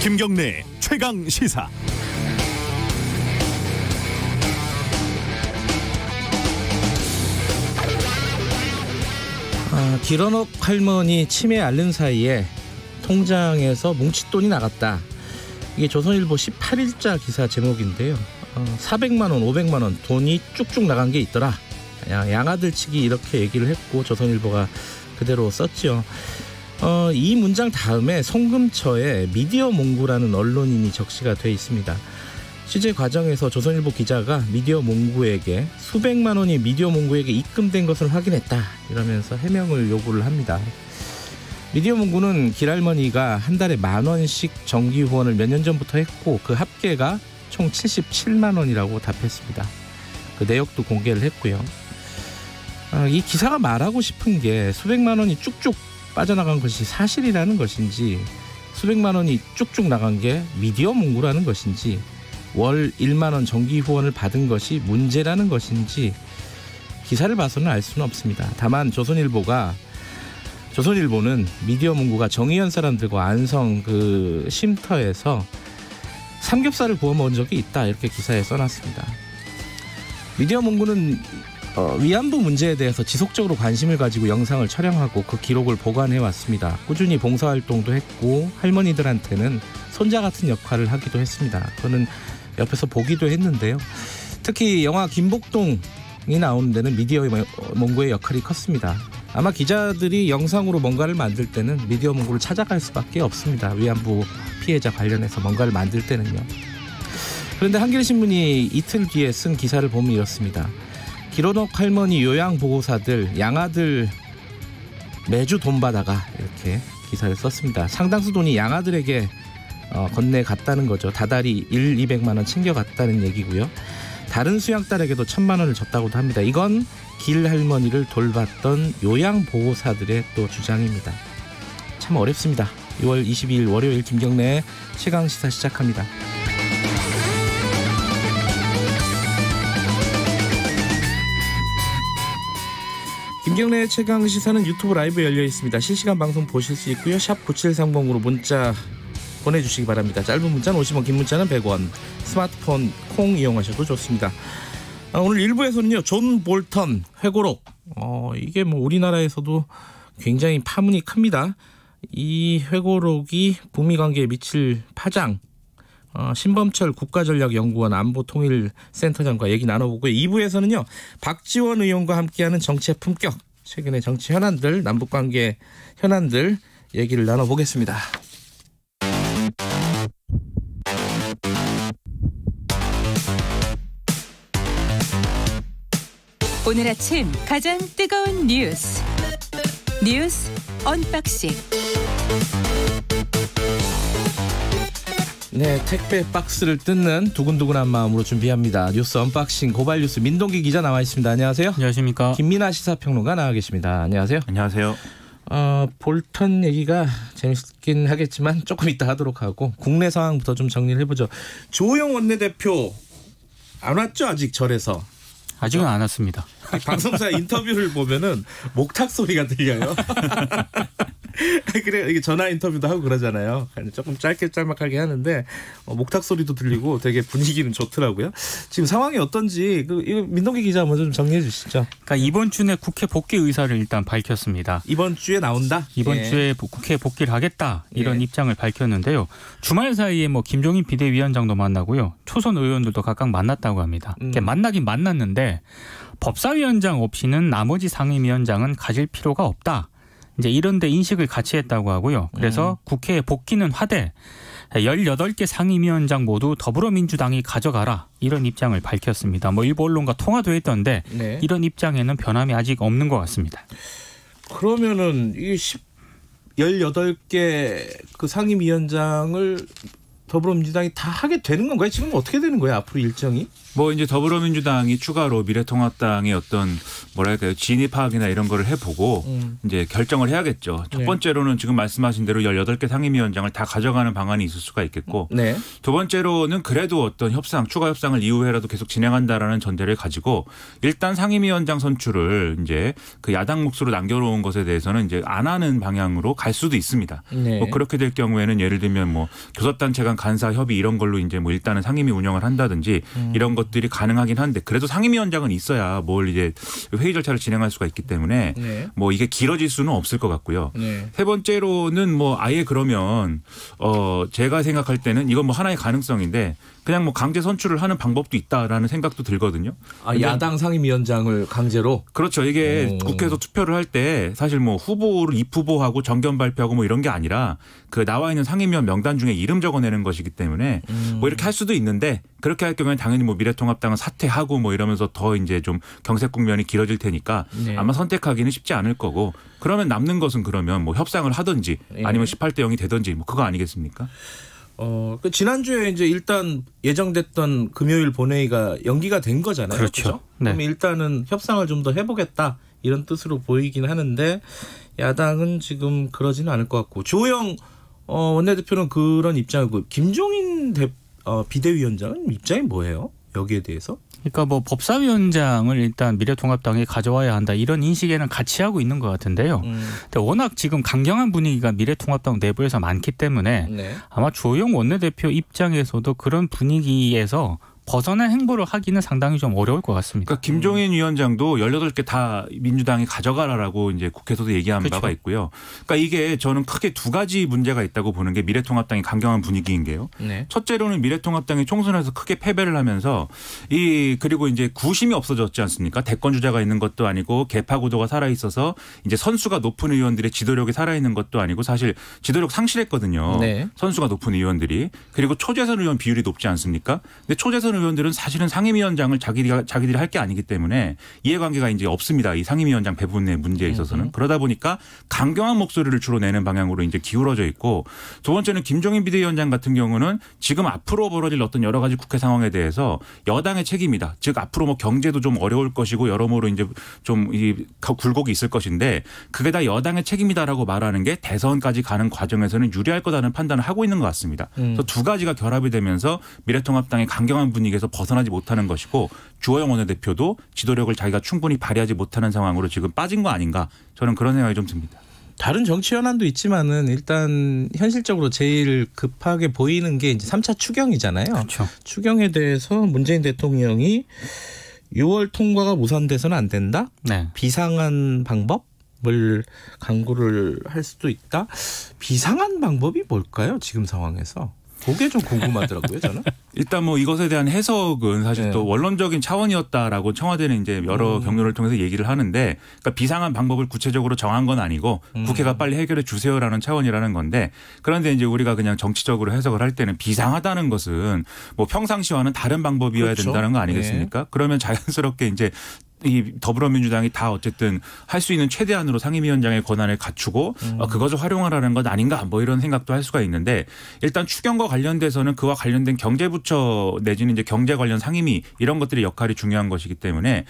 김경래 최강 시사. 길어넉 할머니 치매 앓는 사이에 통장에서 뭉칫돈이 나갔다. 이게 조선일보 18일자 기사 제목인데요. 400만 원, 500만 원 돈이 쭉쭉 나간 게 있더라. 양아들치기 이렇게 얘기를 했고 조선일보가 그대로 썼죠. 이 문장 다음에 송금처에 미디어몽구라는 언론인이 적시가 돼 있습니다. 취재 과정에서 조선일보 기자가 미디어몽구에게 수백만 원이 미디어몽구에게 입금된 것을 확인했다 이러면서 해명을 요구를 합니다. 미디어몽구는 길할머니가 한 달에 10,000원씩 정기 후원을 몇 년 전부터 했고 그 합계가 총 77만 원이라고 답했습니다. 그 내역도 공개를 했고요. 이 기사가 말하고 싶은 게 수백만 원이 쭉쭉 빠져나간 것이 사실이라는 것인지, 수백만 원이 쭉쭉 나간 게 미디어몽구라는 것인지, 월 1만 원 정기 후원을 받은 것이 문제라는 것인지 기사를 봐서는 알 수는 없습니다. 다만 조선일보는 미디어몽구가 정의연 사람들과 안성 그 쉼터에서 삼겹살을 구워 먹은 적이 있다 이렇게 기사에 써놨습니다. 미디어몽구는 위안부 문제에 대해서 지속적으로 관심을 가지고 영상을 촬영하고 그 기록을 보관해 왔습니다. 꾸준히 봉사활동도 했고 할머니들한테는 손자 같은 역할을 하기도 했습니다. 저는 옆에서 보기도 했는데요. 특히 영화 김복동이 나오는 데는 미디어몽구의 역할이 컸습니다. 아마 기자들이 영상으로 뭔가를 만들 때는 미디어몽구를 찾아갈 수밖에 없습니다. 위안부 피해자 관련해서 뭔가를 만들 때는요. 그런데 한겨레신문이 이틀 뒤에 쓴 기사를 보면 이렇습니다. 길어넉 할머니 요양보호사들, 양아들 매주 돈 받아가 이렇게 기사를 썼습니다. 상당수 돈이 양아들에게 건네갔다는 거죠. 다달이 200만 원 챙겨갔다는 얘기고요. 다른 수양딸에게도 1,000만 원을 줬다고도 합니다. 이건 길 할머니를 돌봤던 요양보호사들의 또 주장입니다. 참 어렵습니다. 6월 22일 월요일 김경래의 최강시사 시작합니다. 김경래의 최강시사는 유튜브 라이브 열려 있습니다. 실시간 방송 보실 수 있고요. 샵 9730으로 문자 보내주시기 바랍니다. 짧은 문자는 50원, 긴 문자는 100원. 스마트폰 콩 이용하셔도 좋습니다. 오늘 1부에서는요. 존 볼턴 회고록. 이게 뭐 우리나라에서도 굉장히 파문이 큽니다. 이 회고록이 북미 관계에 미칠 파장. 신범철 국가전략연구원 안보통일센터장과 얘기 나눠보고요. 2부에서는요. 박지원 의원과 함께하는 정치의 품격. 최근의 정치 현안들, 남북관계 현안들 얘기를 나눠보겠습니다. 오늘 아침 가장 뜨거운 뉴스 언박싱. 네, 택배 박스를 뜯는 두근두근한 마음으로 준비합니다. 뉴스 언박싱 고발뉴스 민동기 기자 나와 있습니다. 안녕하세요. 안녕하십니까. 김민아 시사평론가 나와 계십니다. 안녕하세요. 안녕하세요. 볼턴 얘기가 재밌긴 하겠지만 조금 이따 하도록 하고 국내 상황부터 좀 정리를 해보죠. 조호영 원내대표 안 왔죠? 아직 절에서. 아직은 안 왔습니다. 방송사 인터뷰를 보면은 목탁 소리가 들려요. 그래, 이게 전화 인터뷰도 하고 그러잖아요. 조금 짧게 짤막하게 하는데 목탁 소리도 들리고 되게 분위기는 좋더라고요. 지금 상황이 어떤지 이거 민동기 기자 먼저 좀 정리해 주시죠. 그러니까 이번 주 내 국회 복귀 의사를 일단 밝혔습니다. 이번 주에 나온다? 이번 주에 국회 복귀를 하겠다 이런 입장을 밝혔는데요. 주말 사이에 뭐 김종인 비대위원장도 만나고요. 초선 의원들도 각각 만났다고 합니다. 만나긴 만났는데 법사위원장 없이는 나머지 상임위원장은 가질 필요가 없다. 이제 이런 데 인식을 같이 했다고 하고요. 그래서 국회에 복귀는 하되 18개 상임위원장 모두 더불어민주당이 가져가라. 이런 입장을 밝혔습니다. 뭐 일부 언론과 통화도 했던데 이런 입장에는 변함이 아직 없는 것 같습니다. 그러면은 이 18개 그 상임위원장을 더불어민주당이 다 하게 되는 건가요? 지금 어떻게 되는 거예요? 앞으로 일정이? 뭐 이제 더불어민주당이 추가로 미래통합당의 어떤 뭐랄까요 진입하기나 이런 거를 해보고 이제 결정을 해야겠죠. 첫 번째로는 지금 말씀하신 대로 18개 상임위원장을 다 가져가는 방안이 있을 수가 있겠고 네. 두 번째로는 그래도 어떤 협상 추가 협상을 이후에라도 계속 진행한다라는 전제를 가지고 일단 상임위원장 선출을 이제 그 야당 몫으로 남겨놓은 것에 대해서는 이제 안 하는 방향으로 갈 수도 있습니다. 네. 뭐 그렇게 될 경우에는 예를 들면 뭐 교섭단체 간 간사 협의 이런 걸로 이제 뭐 일단은 상임위 운영을 한다든지 이런 것들이 가능하긴 한데 그래도 상임위원장은 있어야 뭘 이제 회의 절차를 진행할 수가 있기 때문에 네. 뭐 이게 길어질 수는 없을 것 같고요. 네. 세 번째로는 뭐 아예 그러면 제가 생각할 때는 이건 뭐 하나의 가능성인데 그냥 뭐 강제 선출을 하는 방법도 있다라는 생각도 들거든요. 아, 야당 상임위원장을 강제로? 그렇죠. 이게 국회에서 투표를 할 때 사실 뭐 후보를 입후보하고 정견 발표하고 뭐 이런 게 아니라 그 나와 있는 상임위원 명단 중에 이름 적어내는 것이기 때문에 뭐 이렇게 할 수도 있는데 그렇게 할 경우에는 당연히 뭐 미래통합당은 사퇴하고 뭐 이러면서 더 이제 좀 경색 국면이 길어질 테니까 네. 아마 선택하기는 쉽지 않을 거고 그러면 남는 것은 그러면 뭐 협상을 하든지 아니면 18대 0이 되든지 뭐 그거 아니겠습니까? 그 지난주에 이제 일단 예정됐던 금요일 본회의가 연기가 된 거잖아요. 그렇죠. 그렇죠? 네. 그럼 일단은 협상을 좀 더 해보겠다 이런 뜻으로 보이긴 하는데 야당은 지금 그러지는 않을 것 같고 주호영 원내대표는 그런 입장이고 김종인 비대위원장은 입장이 뭐예요? 여기에 대해서? 그러니까 뭐 법사위원장을 일단 미래통합당에 가져와야 한다 이런 인식에는 같이 하고 있는 것 같은데요. 근데 워낙 지금 강경한 분위기가 미래통합당 내부에서 많기 때문에 네. 아마 주호영 원내대표 입장에서도 그런 분위기에서 벗어난 행보를 하기는 상당히 좀 어려울 것 같습니다. 그러니까 김종인 위원장도 18개 다 민주당이 가져가라라고 이제 국회에서도 얘기한 그렇죠. 바가 있고요. 그러니까 이게 저는 크게 두 가지 문제가 있다고 보는 게 미래통합당이 강경한 분위기인 게요. 네. 첫째로는 미래통합당이 총선에서 크게 패배를 하면서 그리고 이제 구심이 없어졌지 않습니까? 대권 주자가 있는 것도 아니고 개파 구도가 살아 있어서 이제 선수가 높은 의원들의 지도력이 살아 있는 것도 아니고 사실 지도력 상실했거든요. 네. 선수가 높은 의원들이 그리고 초재선 의원 비율이 높지 않습니까? 근데 초재선 의원들은 사실은 상임위원장을 자기들이 할 게 아니기 때문에 이해관계가 이제 없습니다. 이 상임위원장 배분의 문제에 있어서는 그러다 보니까 강경한 목소리를 주로 내는 방향으로 이제 기울어져 있고 두 번째는 김종인 비대위원장 같은 경우는 지금 앞으로 벌어질 어떤 여러 가지 국회 상황에 대해서 여당의 책임이다. 즉 앞으로 뭐 경제도 좀 어려울 것이고 여러모로 이제 좀 이 굴곡이 있을 것인데 그게 다 여당의 책임이다라고 말하는 게 대선까지 가는 과정에서는 유리할 거다는 판단을 하고 있는 것 같습니다. 그래서 두 가지가 결합이 되면서 미래통합당의 강경한 분위기에서 벗어나지 못하는 것이고 주호영 원내대표도 지도력을 자기가 충분히 발휘하지 못하는 상황으로 지금 빠진 거 아닌가 저는 그런 생각이 좀 듭니다. 다른 정치 현안도 있지만은 일단 현실적으로 제일 급하게 보이는 게 이제 3차 추경이잖아요. 그렇죠. 추경에 대해서 문재인 대통령이 6월 통과가 무산돼서는 안 된다. 네. 비상한 방법을 강구를 할 수도 있다. 비상한 방법이 뭘까요? 지금 상황에서. 그게 좀 궁금하더라고요, 저는. 일단 뭐 이것에 대한 해석은 사실 네. 또 원론적인 차원이었다라고 청와대는 이제 여러 경로를 통해서 얘기를 하는데 그러니까 비상한 방법을 구체적으로 정한 건 아니고 국회가 빨리 해결해 주세요라는 차원이라는 건데 그런데 이제 우리가 그냥 정치적으로 해석을 할 때는 비상하다는 것은 뭐 평상시와는 다른 방법이어야 그렇죠. 된다는 거 아니겠습니까? 네. 그러면 자연스럽게 이제 이 더불어민주당이 다 어쨌든 할 수 있는 최대한으로 상임위원장의 권한을 갖추고 그것을 활용하라는 것 아닌가 뭐 이런 생각도 할 수가 있는데 일단 추경과 관련돼서는 그와 관련된 경제부처 내지는 이제 경제 관련 상임위 이런 것들의 역할이 중요한 것이기 때문에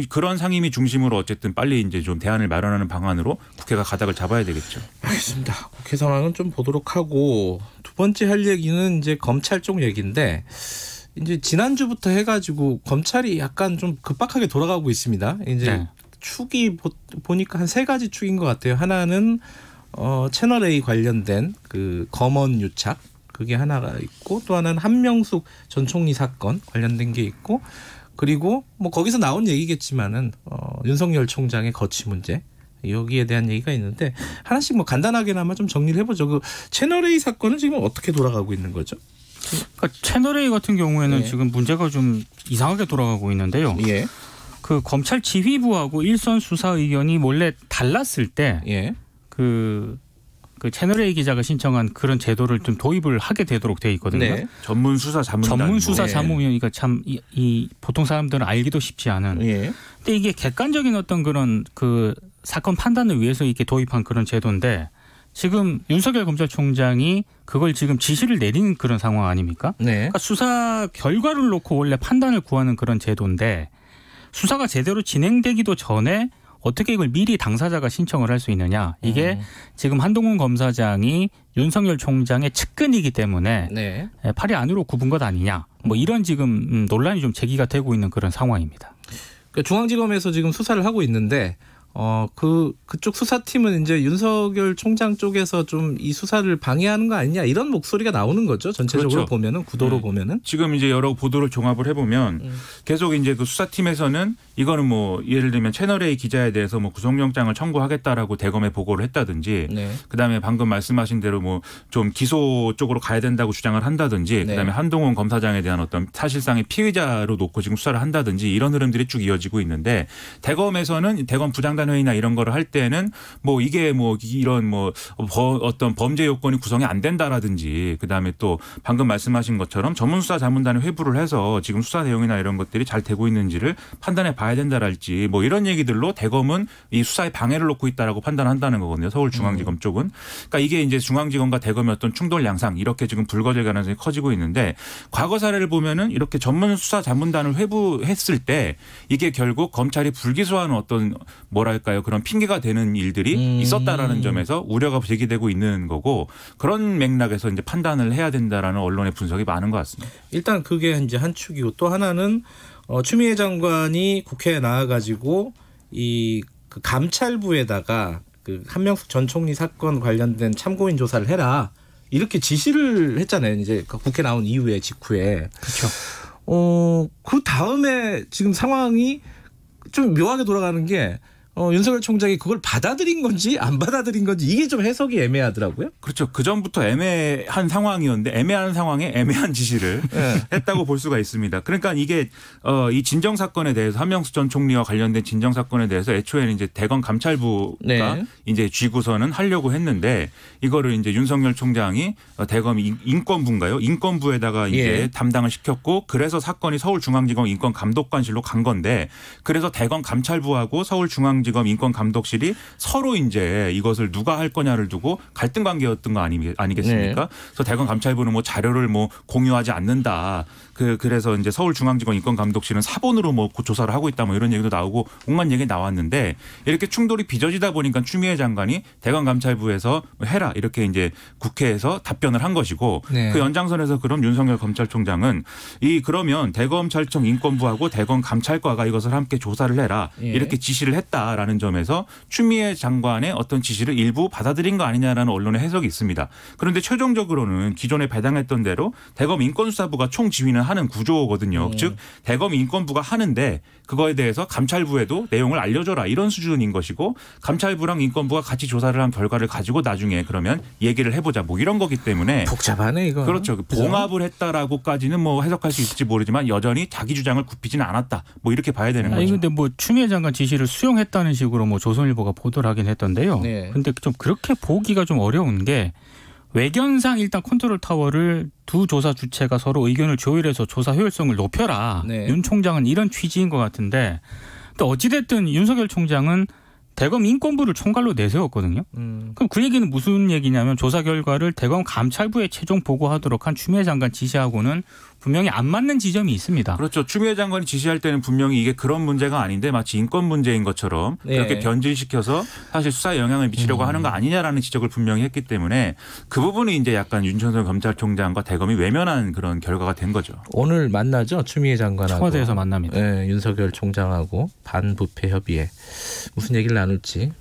그런 상임위 중심으로 어쨌든 빨리 이제 좀 대안을 마련하는 방안으로 국회가 가닥을 잡아야 되겠죠. 알겠습니다. 국회 상황은 좀 보도록 하고 두 번째 할 얘기는 이제 검찰 쪽 얘기인데 이제 지난주부터 해가지고 검찰이 약간 좀 급박하게 돌아가고 있습니다. 이제 네. 축이 보니까 한 3가지 축인 것 같아요. 하나는 채널 A 관련된 그 검언 유착 그게 하나가 있고 또 하나는 한명숙 전 총리 사건 관련된 게 있고 그리고 뭐 거기서 나온 얘기겠지만은 윤석열 총장의 거취 문제. 여기에 대한 얘기가 있는데 하나씩 뭐 간단하게나마 좀 정리를 해보죠. 그 채널 A 사건은 지금 어떻게 돌아가고 있는 거죠? 그러니까 채널A 같은 경우에는 예. 지금 문제가 좀 이상하게 돌아가고 있는데요. 예. 그 검찰 지휘부하고 일선 수사 의견이 원래 달랐을 때 예. 그 채널A 기자가 신청한 그런 제도를 좀 도입을 하게 되도록 돼 있거든요. 네. 전문 수사 자문위원이니까 참 이 보통 사람들은 알기도 쉽지 않은. 예. 근데 이게 객관적인 어떤 그런 그 사건 판단을 위해서 이렇게 도입한 그런 제도인데 지금 윤석열 검찰총장이 그걸 지금 지시를 내린 그런 상황 아닙니까? 네. 그러니까 수사 결과를 놓고 원래 판단을 구하는 그런 제도인데 수사가 제대로 진행되기도 전에 어떻게 이걸 미리 당사자가 신청을 할 수 있느냐. 이게 지금 한동훈 검사장이 윤석열 총장의 측근이기 때문에 네. 팔이 안으로 굽은 것 아니냐. 뭐 이런 지금 논란이 좀 제기가 되고 있는 그런 상황입니다. 그러니까 중앙지검에서 지금 수사를 하고 있는데 그쪽 수사팀은 이제 윤석열 총장 쪽에서 좀 이 수사를 방해하는 거 아니냐 이런 목소리가 나오는 거죠. 전체적으로 그렇죠. 보면은 구도로 네. 보면은 지금 이제 여러 보도를 종합을 해보면 계속 이제 그 수사팀에서는 이거는 뭐 예를 들면 채널A 기자에 대해서 뭐 구속영장을 청구하겠다라고 대검에 보고를 했다든지 네. 그다음에 방금 말씀하신 대로 뭐 좀 기소 쪽으로 가야 된다고 주장을 한다든지 네. 그다음에 한동훈 검사장에 대한 어떤 사실상의 피의자로 놓고 지금 수사를 한다든지 이런 흐름들이 쭉 이어지고 있는데 대검에서는 대검 부장단 회의나 이런 거를 할 때는 뭐 이게 뭐 이런 뭐 어떤 범죄 요건이 구성이 안 된다라든지 그다음에 또 방금 말씀하신 것처럼 전문수사 자문단에 회부를 해서 지금 수사 내용이나 이런 것들이 잘 되고 있는지를 판단해 봐야 된다랄지 뭐 이런 얘기들로 대검은 이 수사에 방해를 놓고 있다라고 판단한다는 거거든요. 서울중앙지검 쪽은. 그러니까 이게 이제 중앙지검과 대검의 어떤 충돌 양상 이렇게 지금 불거질 가능성이 커지고 있는데 과거 사례를 보면은 이렇게 전문수사 자문단을 회부했을 때 이게 결국 검찰이 불기소하는 어떤 뭐랄까요 그런 핑계가 되는 일들이 있었다라는 점에서 우려가 제기되고 있는 거고 그런 맥락에서 이제 판단을 해야 된다라는 언론의 분석이 많은 것 같습니다. 일단 그게 이제 한 축이고 또 하나는 추미애 장관이 국회에 나와가지고 그 감찰부에다가 그 한명숙 전 총리 사건 관련된 참고인 조사를 해라 이렇게 지시를 했잖아요. 이제 국회 나온 이후에 직후에. 그렇죠. 그 다음에 지금 상황이 좀 묘하게 돌아가는 게 윤석열 총장이 그걸 받아들인 건지 안 받아들인 건지 이게 좀 해석이 애매하더라고요. 그렇죠. 그 전부터 애매한 상황이었는데 애매한 상황에 애매한 지시를 네. 했다고 볼 수가 있습니다. 그러니까 이게 이 진정 사건에 대해서 한명숙 전 총리와 관련된 진정 사건에 대해서 애초에는 이제 대검 감찰부가 네. 이제 쥐고서는 하려고 했는데 이거를 이제 윤석열 총장이 대검 인권부인가요? 인권부에다가 이제 예. 담당을 시켰고 그래서 사건이 서울중앙지검 인권감독관실로 간 건데 그래서 대검 감찰부하고 서울중앙지검 인권감독실이 서로 이제 이것을 누가 할 거냐를 두고 갈등 관계였던 거 아니겠습니까? 네. 그래서 대검 감찰부는 뭐 자료를 뭐 공유하지 않는다. 그래서 이제 서울중앙지검 인권감독실은 사본으로 뭐 조사를 하고 있다 뭐 이런 얘기도 나오고 온갖 얘기 나왔는데 이렇게 충돌이 빚어지다 보니까 추미애 장관이 대검 감찰부에서 해라 이렇게 이제 국회에서 답변을 한 것이고 네. 그 연장선에서 그럼 윤석열 검찰총장은 그러면 대검찰청 인권부하고 대검 감찰과가 이것을 함께 조사를 해라 예. 이렇게 지시를 했다라는 점에서 추미애 장관의 어떤 지시를 일부 받아들인 거 아니냐라는 언론의 해석이 있습니다. 그런데 최종적으로는 기존에 배당했던 대로 대검 인권수사부가 총지휘는 하는 구조거든요. 즉 대검 인권부가 하는데 그거에 대해서 감찰부에도 내용을 알려줘라 이런 수준인 것이고 감찰부랑 인권부가 같이 조사를 한 결과를 가지고 나중에 그러면 얘기를 해보자 뭐 이런 거기 때문에 복잡하네 이거. 그렇죠. 봉합을 했다라고까지는 뭐 해석할 수 있을지 모르지만 여전히 자기 주장을 굽히지는 않았다. 뭐 이렇게 봐야 되는 거죠. 근데 뭐 추미애 장관 지시를 수용했다는 식으로 뭐 조선일보가 보도를 하긴 했던데요. 네. 근데 좀 그렇게 보기가 좀 어려운 게 외견상 일단 컨트롤 타워를 두 조사 주체가 서로 의견을 조율해서 조사 효율성을 높여라. 네. 윤 총장은 이런 취지인 것 같은데 또 어찌됐든 윤석열 총장은 대검 인권부를 총괄로 내세웠거든요. 그럼 그 얘기는 무슨 얘기냐면 조사 결과를 대검 감찰부에 최종 보고하도록 한 추미애 장관 지시하고는 분명히 안 맞는 지점이 있습니다. 그렇죠. 추미애 장관이 지시할 때는 분명히 이게 그런 문제가 아닌데 마치 인권 문제인 것처럼 네. 그렇게 변질시켜서 사실 수사에 영향을 미치려고 하는 거 아니냐라는 지적을 분명히 했기 때문에 그 부분이 이제 약간 윤석열 검찰총장과 대검이 외면한 그런 결과가 된 거죠. 오늘 만나죠 추미애 장관하고. 청와대에서 만납니다. 네, 윤석열 총장하고 반부패 협의회 무슨 얘기를 나눌지.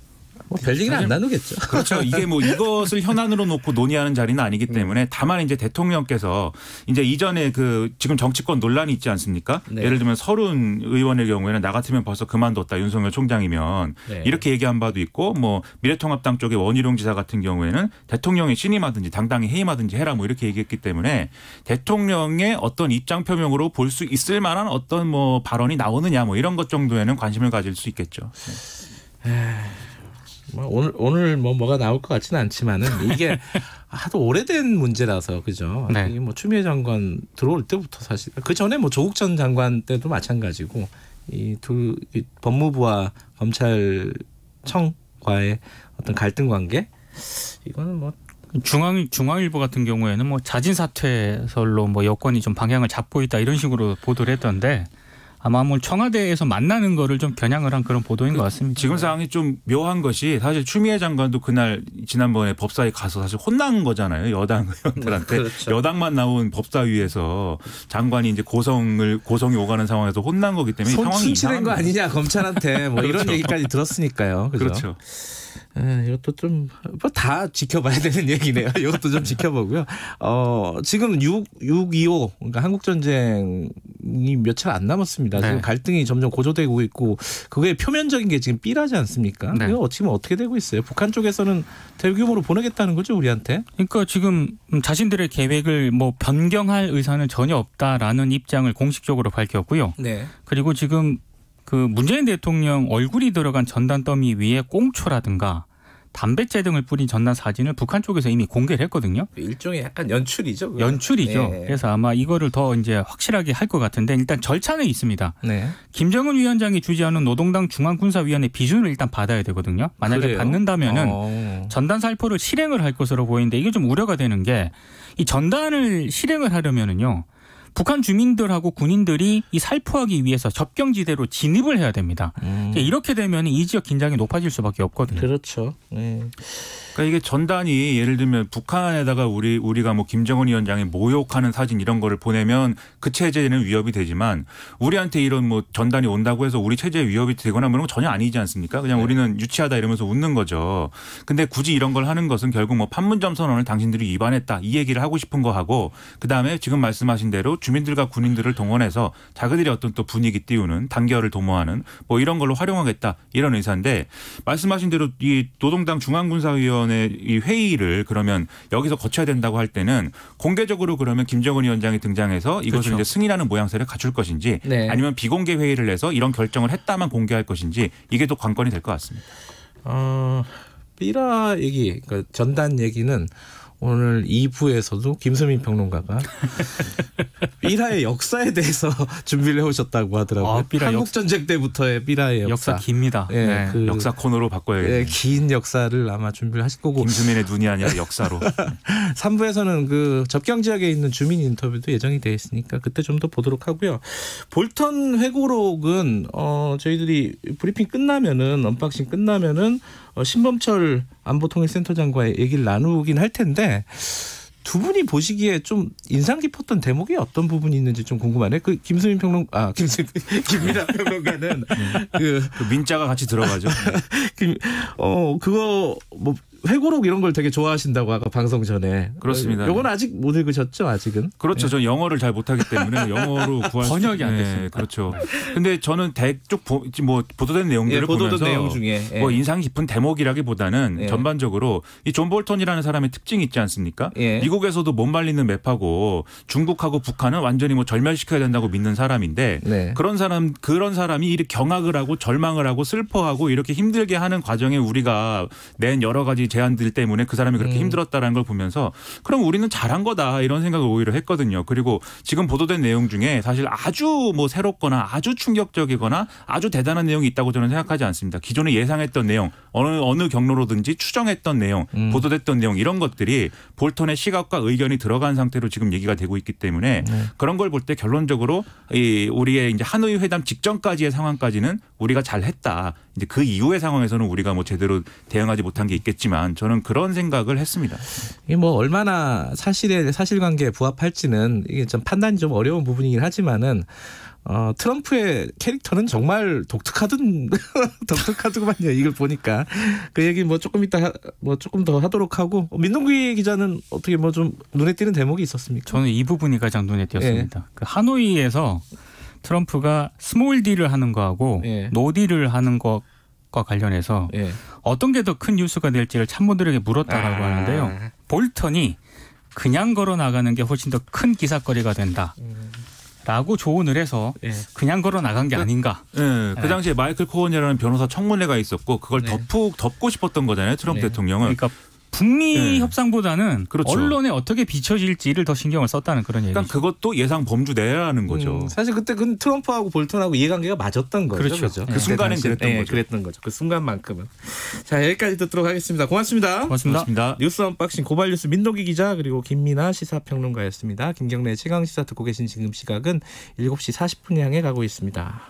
뭐 별 얘기는 안 나누겠죠. 그렇죠. 이게 뭐 이것을 현안으로 놓고 논의하는 자리는 아니기 때문에 다만 이제 대통령께서 이제 이전에 그 지금 정치권 논란이 있지 않습니까? 네. 예를 들면 서른 의원의 경우에는 나 같으면 벌써 그만뒀다 윤석열 총장이면 네. 이렇게 얘기한 바도 있고 뭐 미래통합당 쪽의 원희룡 지사 같은 경우에는 대통령이 신임하든지 당당히 해임하든지 해라 뭐 이렇게 얘기했기 때문에 대통령의 어떤 입장 표명으로 볼 수 있을 만한 어떤 뭐 발언이 나오느냐 뭐 이런 것 정도에는 관심을 가질 수 있겠죠. 뭐 오늘 뭐가 나올 것 같지는 않지만은 이게 하도 오래된 문제라서 그죠. 네. 이게 뭐 추미애 장관 들어올 때부터 사실 그 전에 뭐 조국 전 장관 때도 마찬가지고 이 법무부와 검찰청과의 어떤 갈등 관계 이거는 뭐 중앙일보 같은 경우에는 뭐 자진 사퇴설로 뭐 여권이 좀 방향을 잡고 있다 이런 식으로 보도를 했던데 아마 뭐 청와대에서 만나는 거를 좀 겨냥을 한 그런 보도인 것 같습니다. 지금 상황이 좀 묘한 것이 사실 추미애 장관도 그날 지난번에 법사위 가서 사실 혼난 거잖아요. 여당 의원들한테. 그렇죠. 여당만 나온 법사위에서 장관이 이제 고성이 오가는 상황에서 혼난 거기 때문에 손 상황이 순치된 거 이상한 아니냐 검찰한테 뭐 이런 얘기까지 들었으니까요. 그죠? 그렇죠. 이것도 좀 다 지켜봐야 되는 얘기네요. 이것도 좀 지켜보고요. 지금 6.25 그러니까 한국 전쟁이 며칠 안 남았습니다. 네. 지금 갈등이 점점 고조되고 있고 그게 표면적인 게 지금 삐라지 않습니까? 네. 이거 지금 어떻게 되고 있어요? 북한 쪽에서는 대규모로 보내겠다는 거죠, 우리한테? 그러니까 지금 자신들의 계획을 뭐 변경할 의사는 전혀 없다라는 입장을 공식적으로 밝혔고요. 네. 그리고 지금 그 문재인 대통령 얼굴이 들어간 전단 더미 위에 꽁초라든가 담뱃재 등을 뿌린 전단 사진을 북한 쪽에서 이미 공개를 했거든요. 일종의 약간 연출이죠. 그건. 연출이죠. 네. 그래서 아마 이거를 더 이제 확실하게 할 것 같은데 일단 절차는 있습니다. 네. 김정은 위원장이 주재하는 노동당 중앙군사위원회 비준을 일단 받아야 되거든요. 만약에 그래요? 받는다면은 전단 살포를 실행을 할 것으로 보이는데 이게 좀 우려가 되는 게 이 전단을 실행을 하려면은요. 북한 주민들하고 군인들이 이 살포하기 위해서 접경지대로 진입을 해야 됩니다. 이렇게 되면 이 지역 긴장이 높아질 수밖에 없거든요. 그렇죠. 네. 그러니까 이게 전단이 예를 들면 북한에다가 우리가 뭐 김정은 위원장이 모욕하는 사진 이런 거를 보내면 그 체제에는 위협이 되지만 우리한테 이런 뭐 전단이 온다고 해서 우리 체제에 위협이 되거나 그런 건 전혀 아니지 않습니까? 그냥 우리는 유치하다 이러면서 웃는 거죠. 근데 굳이 이런 걸 하는 것은 결국 뭐 판문점 선언을 당신들이 위반했다 이 얘기를 하고 싶은 거 하고 그다음에 지금 말씀하신 대로 주민들과 군인들을 동원해서 자기들이 어떤 또 분위기 띄우는 단결을 도모하는 뭐 이런 걸로 활용하겠다 이런 의사인데 말씀하신 대로 이 노동당 중앙군사위원회 이 회의를 그러면 여기서 거쳐야 된다고 할 때는 공개적으로 그러면 김정은 위원장이 등장해서 이것을 그렇죠. 이제 승인하는 모양새를 갖출 것인지 네. 아니면 비공개 회의를 해서 이런 결정을 했다만 공개할 것인지 이게 또 관건이 될 것 같습니다. 삐라 얘기, 그러니까 전단 얘기는 오늘 2부에서도 김수민 평론가가 삐라의 역사에 대해서 준비를 해오셨다고 하더라고요. 삐라 한국 전쟁 때부터의 삐라의 역사 깁니다. 예, 네. 그 역사 코너로 바꿔야겠네요. 예, 긴 역사를 아마 준비를 하실 거고 김수민의 눈이 아니라 역사로. 3부에서는 그 접경 지역에 있는 주민 인터뷰도 예정이 되어 있으니까 그때 좀 더 보도록 하고요. 볼턴 회고록은 저희들이 브리핑 끝나면은 언박싱 끝나면은 신범철 안보통일센터장과 얘기를 나누긴 할 텐데 두 분이 보시기에 좀 인상 깊었던 대목이 어떤 부분이 있는지 좀 궁금하네. 그 김미라 평론가는 그 민자가 같이 들어가죠. 그거 뭐 회고록 이런 걸 되게 좋아하신다고 아까 방송 전에. 그렇습니다. 요건 아직 못 읽으셨죠, 아직은? 그렇죠. 네. 저 영어를 잘 못하기 때문에 영어로 구할 번역이 안 네, 됐습니다. 그렇죠. 근데 저는 대쪽 뭐 보도된 내용들을 보도된 보면서 내용 중에 뭐 인상 깊은 대목이라기보다는 예. 전반적으로 이 존 볼턴이라는 사람의 특징이 있지 않습니까? 예. 미국에서도 못 말리는 맵하고 중국하고 북한은 완전히 뭐 절멸시켜야 된다고 믿는 사람인데 네. 그런 사람이 이렇게 경악을 하고 절망을 하고 슬퍼하고 이렇게 힘들게 하는 과정에 우리가 낸 여러 가지 제안들 때문에 그 사람이 그렇게 힘들었다라는 걸 보면서 그럼 우리는 잘한 거다 이런 생각을 오히려 했거든요. 그리고 지금 보도된 내용 중에 사실 아주 뭐 새롭거나 아주 충격적이거나 아주 대단한 내용이 있다고 저는 생각하지 않습니다. 기존에 예상했던 내용 어느 경로로든지 추정했던 내용 보도됐던 내용 이런 것들이 볼턴의 시각과 의견이 들어간 상태로 지금 얘기가 되고 있기 때문에 그런 걸 볼 때 결론적으로 우리의 이제 하노이 회담 직전까지의 상황까지는 우리가 잘했다. 이제 그 이후의 상황에서는 우리가 뭐 제대로 대응하지 못한 게 있겠지만 저는 그런 생각을 했습니다. 이게 뭐 얼마나 사실관계에 부합할지는 이게 좀 판단이 좀 어려운 부분이긴 하지만은 트럼프의 캐릭터는 정말 독특하더구만요. 이걸 보니까 그 얘기 뭐 조금 이따 뭐 조금 더 하도록 하고 민동기 기자는 어떻게 뭐 좀 눈에 띄는 대목이 있었습니까? 저는 이 부분이 가장 눈에 띄었습니다. 그 하노이에서 트럼프가 스몰 딜을 하는 거하고 노 딜을 하는 것과 관련해서 어떤 게 더 큰 뉴스가 될지를 참모들에게 물었다라고 하는데요. 볼턴이 그냥 걸어 나가는 게 훨씬 더 큰 기사거리가 된다. 라고 조언을 해서 그냥 걸어 나간 게 아닌가. 네, 그 당시에 마이클 코언이라는 변호사 청문회가 있었고 그걸 덮고 싶었던 거잖아요. 트럼프 대통령은. 그러니까 북미 네. 협상보다는 그렇죠. 언론에 어떻게 비춰질지를 더 신경을 썼다는 그런 얘기죠. 그러니까 그것도 예상 범주 내라는 거죠. 사실 그때 그 트럼프하고 볼턴하고 이해관계가 맞았던 거죠. 그렇죠. 그 순간엔 당시에, 그랬던 거죠. 그랬던 거죠. 그 순간만큼은. 자, 여기까지 듣도록 하겠습니다. 고맙습니다. 고맙습니다. 뉴스 언박싱 고발뉴스 민노기 기자 그리고 김민아 시사평론가였습니다. 김경래 최강시사 듣고 계신 지금 시각은 7시 40분 향해 가고 있습니다.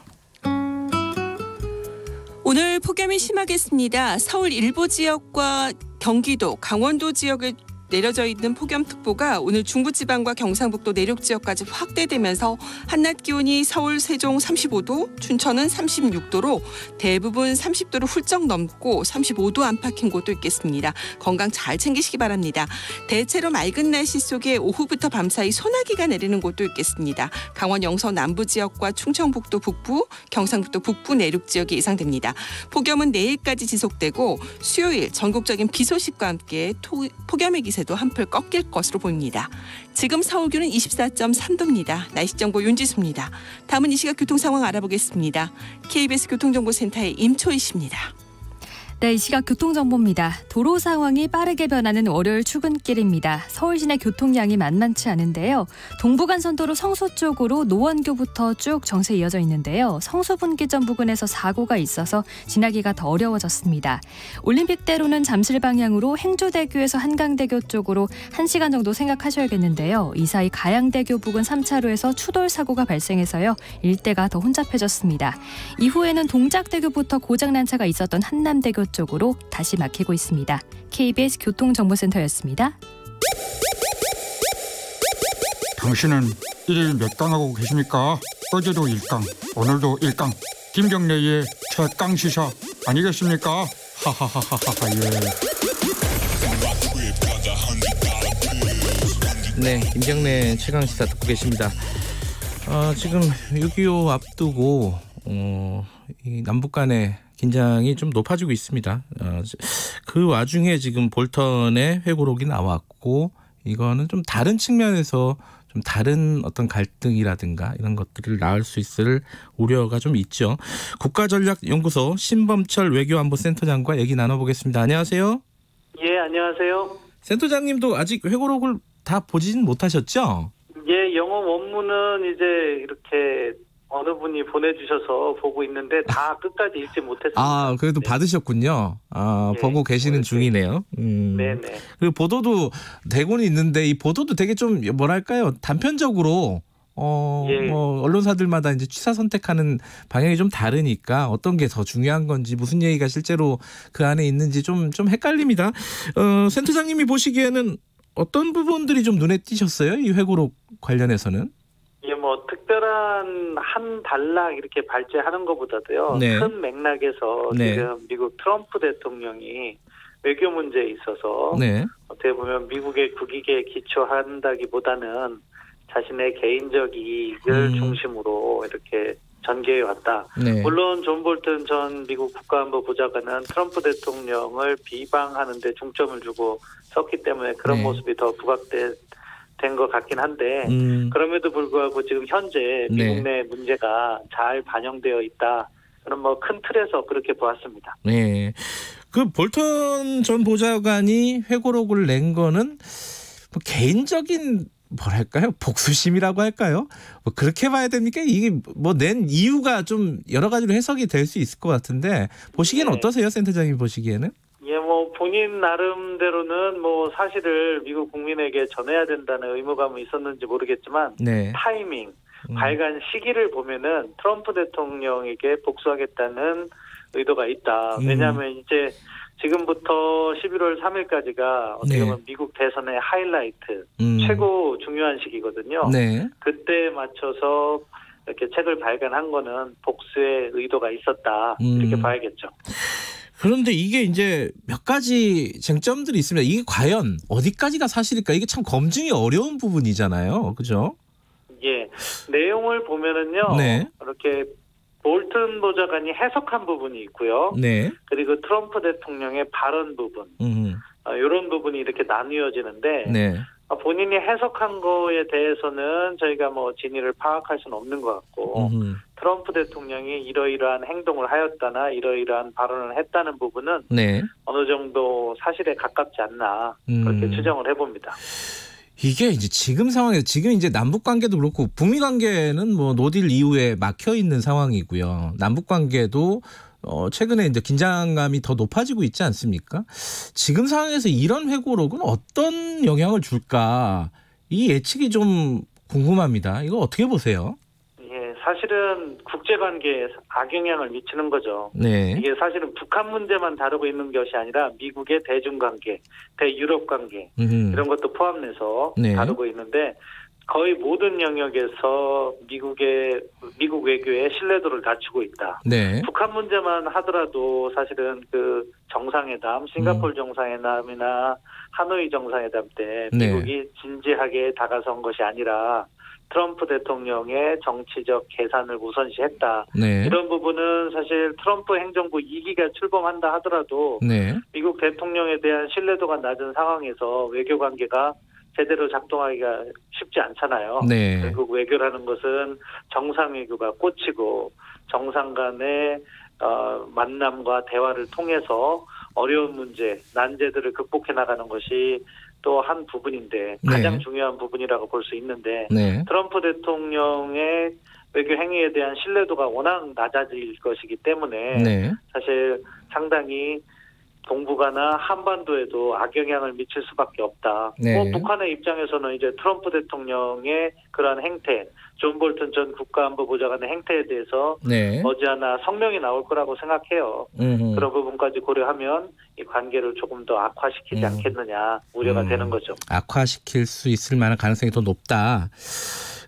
오늘 폭염이 심하겠습니다. 서울 일부 지역과 경기도, 강원도 지역에 내려져 있는 폭염특보가 오늘 중부지방과 경상북도 내륙 지역까지 확대되면서 한낮 기온이 서울, 세종 35도, 춘천은 36도로 대부분 30도를 훌쩍 넘고 35도 안팎인 곳도 있겠습니다. 건강 잘 챙기시기 바랍니다. 대체로 맑은 날씨 속에 오후부터 밤사이 소나기가 내리는 곳도 있겠습니다. 강원 영서 남부 지역과 충청북도 북부, 경상북도 북부 내륙 지역이 예상됩니다. 폭염은 내일까지 지속되고 수요일 전국적인 비 소식과 함께 폭염의 기세도 한풀 꺾일 것으로 보입니다. 지금 서울 기온은 24.3도입니다. 날씨 정보 윤지수입니다. 다음은 이 시각 교통 상황 알아보겠습니다. KBS 교통정보센터의 임초희 씨입니다. 네, 이 시각 교통정보입니다. 도로 상황이 빠르게 변하는 월요일 출근길입니다. 서울 시내 교통량이 만만치 않은데요. 동부간선도로 성수 쪽으로 노원교부터 쭉 정체 이어져 있는데요. 성수분기점 부근에서 사고가 있어서 지나기가 더 어려워졌습니다. 올림픽대로는 잠실 방향으로 행주대교에서 한강대교 쪽으로 1시간 정도 생각하셔야겠는데요. 이 사이 가양대교 부근 3차로에서 추돌 사고가 발생해서요. 일대가 더 혼잡해졌습니다. 이후에는 동작대교부터 고장난 차가 있었던 한남대교 쪽으로 다시 막히고 있습니다. KBS 교통정보센터였습니다. 당신은 일일 몇 강 하고 계십니까? 어제도 1강, 오늘도 1강. 김경래의 최강시사 아니겠습니까? 하하하하하 예. 네, 김경래 최강시사 듣고 계십니다. 지금 6.25 앞두고 이 남북 간의 긴장이 좀 높아지고 있습니다. 그 와중에 지금 볼턴의 회고록이 나왔고 이거는 좀 다른 측면에서 좀 다른 어떤 갈등이라든가 이런 것들을 낳을 수 있을 우려가 좀 있죠. 국가전략연구소 신범철 외교안보센터장과 얘기 나눠보겠습니다. 안녕하세요. 예, 안녕하세요. 센터장님도 아직 회고록을 다 보진 못하셨죠? 예, 영어 원문은 이제 이렇게 어느 분이 보내주셔서 보고 있는데 다 끝까지 읽지 못했습니다. 그래도 네. 받으셨군요. 네, 보고 계시는 중이네요. 네네. 그리고 보도도 되고는 있는데 이 보도도 되게 좀 뭐랄까요 단편적으로 예. 뭐 언론사들마다 이제 취사 선택하는 방향이 좀 다르니까 어떤 게 더 중요한 건지 무슨 얘기가 실제로 그 안에 있는지 좀 헷갈립니다. 센터장님이 보시기에는 어떤 부분들이 좀 눈에 띄셨어요? 이 회고록 관련해서는? 예, 뭐 특별한 한 단락 이렇게 발제하는 것보다도요. 네. 큰 맥락에서 네. 지금 미국 트럼프 대통령이 외교 문제에 있어서 네. 어떻게 보면 미국의 국익에 기초한다기보다는 자신의 개인적 이익을 중심으로 이렇게 전개해 왔다. 네. 물론 존 볼턴 전 미국 국가안보 보좌관은 트럼프 대통령을 비방하는 데 중점을 주고 썼기 때문에 그런 네. 모습이 더 부각된 것 같긴 한데 그럼에도 불구하고 지금 현재 미국 네. 내 문제가 잘 반영되어 있다. 그런 뭐 큰 틀에서 그렇게 보았습니다. 네. 그 볼턴 전 보좌관이 회고록을 낸 거는 뭐 개인적인 뭐랄까요? 복수심이라고 할까요? 뭐 그렇게 봐야 됩니까? 이게 뭐 낸 이유가 좀 여러 가지로 해석이 될 수 있을 것 같은데 보시기에는 네. 어떠세요? 센터장님 보시기에는? 예, 뭐 본인 나름대로는 뭐 사실을 미국 국민에게 전해야 된다는 의무감은 있었는지 모르겠지만 네. 타이밍, 발간 시기를 보면은 트럼프 대통령에게 복수하겠다는 의도가 있다. 왜냐하면 이제 지금부터 11월 3일까지가 어떻게 보면 미국 대선의 하이라이트, 최고 중요한 시기거든요. 네. 그때에 맞춰서 이렇게 책을 발간한 거는 복수의 의도가 있었다. 이렇게 봐야겠죠. 그런데 이게 이제 몇 가지 쟁점들이 있습니다. 이게 과연 어디까지가 사실일까? 이게 참 검증이 어려운 부분이잖아요. 그죠? 예. 내용을 보면은요. 네. 이렇게 볼턴 보좌관이 해석한 부분이 있고요. 네. 그리고 트럼프 대통령의 발언 부분. 이런 부분이 이렇게 나뉘어지는데 네. 본인이 해석한 거에 대해서는 저희가 뭐 진위를 파악할 수는 없는 것 같고 트럼프 대통령이 이러이러한 행동을 하였다나 이러이러한 발언을 했다는 부분은 네. 어느 정도 사실에 가깝지 않나 그렇게 추정을 해봅니다. 이게 이제 지금 상황에서 지금 이제 남북 관계도 그렇고 북미 관계는 뭐 노딜 이후에 막혀 있는 상황이고요. 남북 관계도 최근에 이제 긴장감이 더 높아지고 있지 않습니까? 지금 상황에서 이런 회고록은 어떤 영향을 줄까? 이 예측이 좀 궁금합니다. 이거 어떻게 보세요? 예, 사실은 국제관계에 악영향을 미치는 거죠. 네. 이게 사실은 북한 문제만 다루고 있는 것이 아니라 미국의 대중관계, 대유럽 관계 이런 것도 포함해서 네. 다루고 있는데 거의 모든 영역에서 미국 외교의 신뢰도를 낮추고 있다. 네. 북한 문제만 하더라도 사실은 그 정상회담, 싱가포르 정상회담이나 하노이 정상회담 때 미국이 진지하게 다가선 것이 아니라 트럼프 대통령의 정치적 계산을 우선시했다. 네. 이런 부분은 사실 트럼프 행정부 2기가 출범한다 하더라도 네. 미국 대통령에 대한 신뢰도가 낮은 상황에서 외교관계가 제대로 작동하기가 쉽지 않잖아요. 네. 결국 외교라는 것은 정상외교가 꽂히고 정상 간의 만남과 대화를 통해서 어려운 문제, 난제들을 극복해 나가는 것이 또 한 부분인데 가장 네. 중요한 부분이라고 볼 수 있는데 네. 트럼프 대통령의 외교 행위에 대한 신뢰도가 워낙 낮아질 것이기 때문에 네. 사실 상당히 동북아나 한반도에도 악영향을 미칠 수밖에 없다. 네. 북한의 입장에서는 이제 트럼프 대통령의 그러한 행태, 존 볼턴 전 국가안보보좌관의 행태에 대해서 네. 머지않아 성명이 나올 거라고 생각해요. 그런 부분까지 고려하면 이 관계를 조금 더 악화시키지 않겠느냐 우려가 되는 거죠. 악화시킬 수 있을 만한 가능성이 더 높다.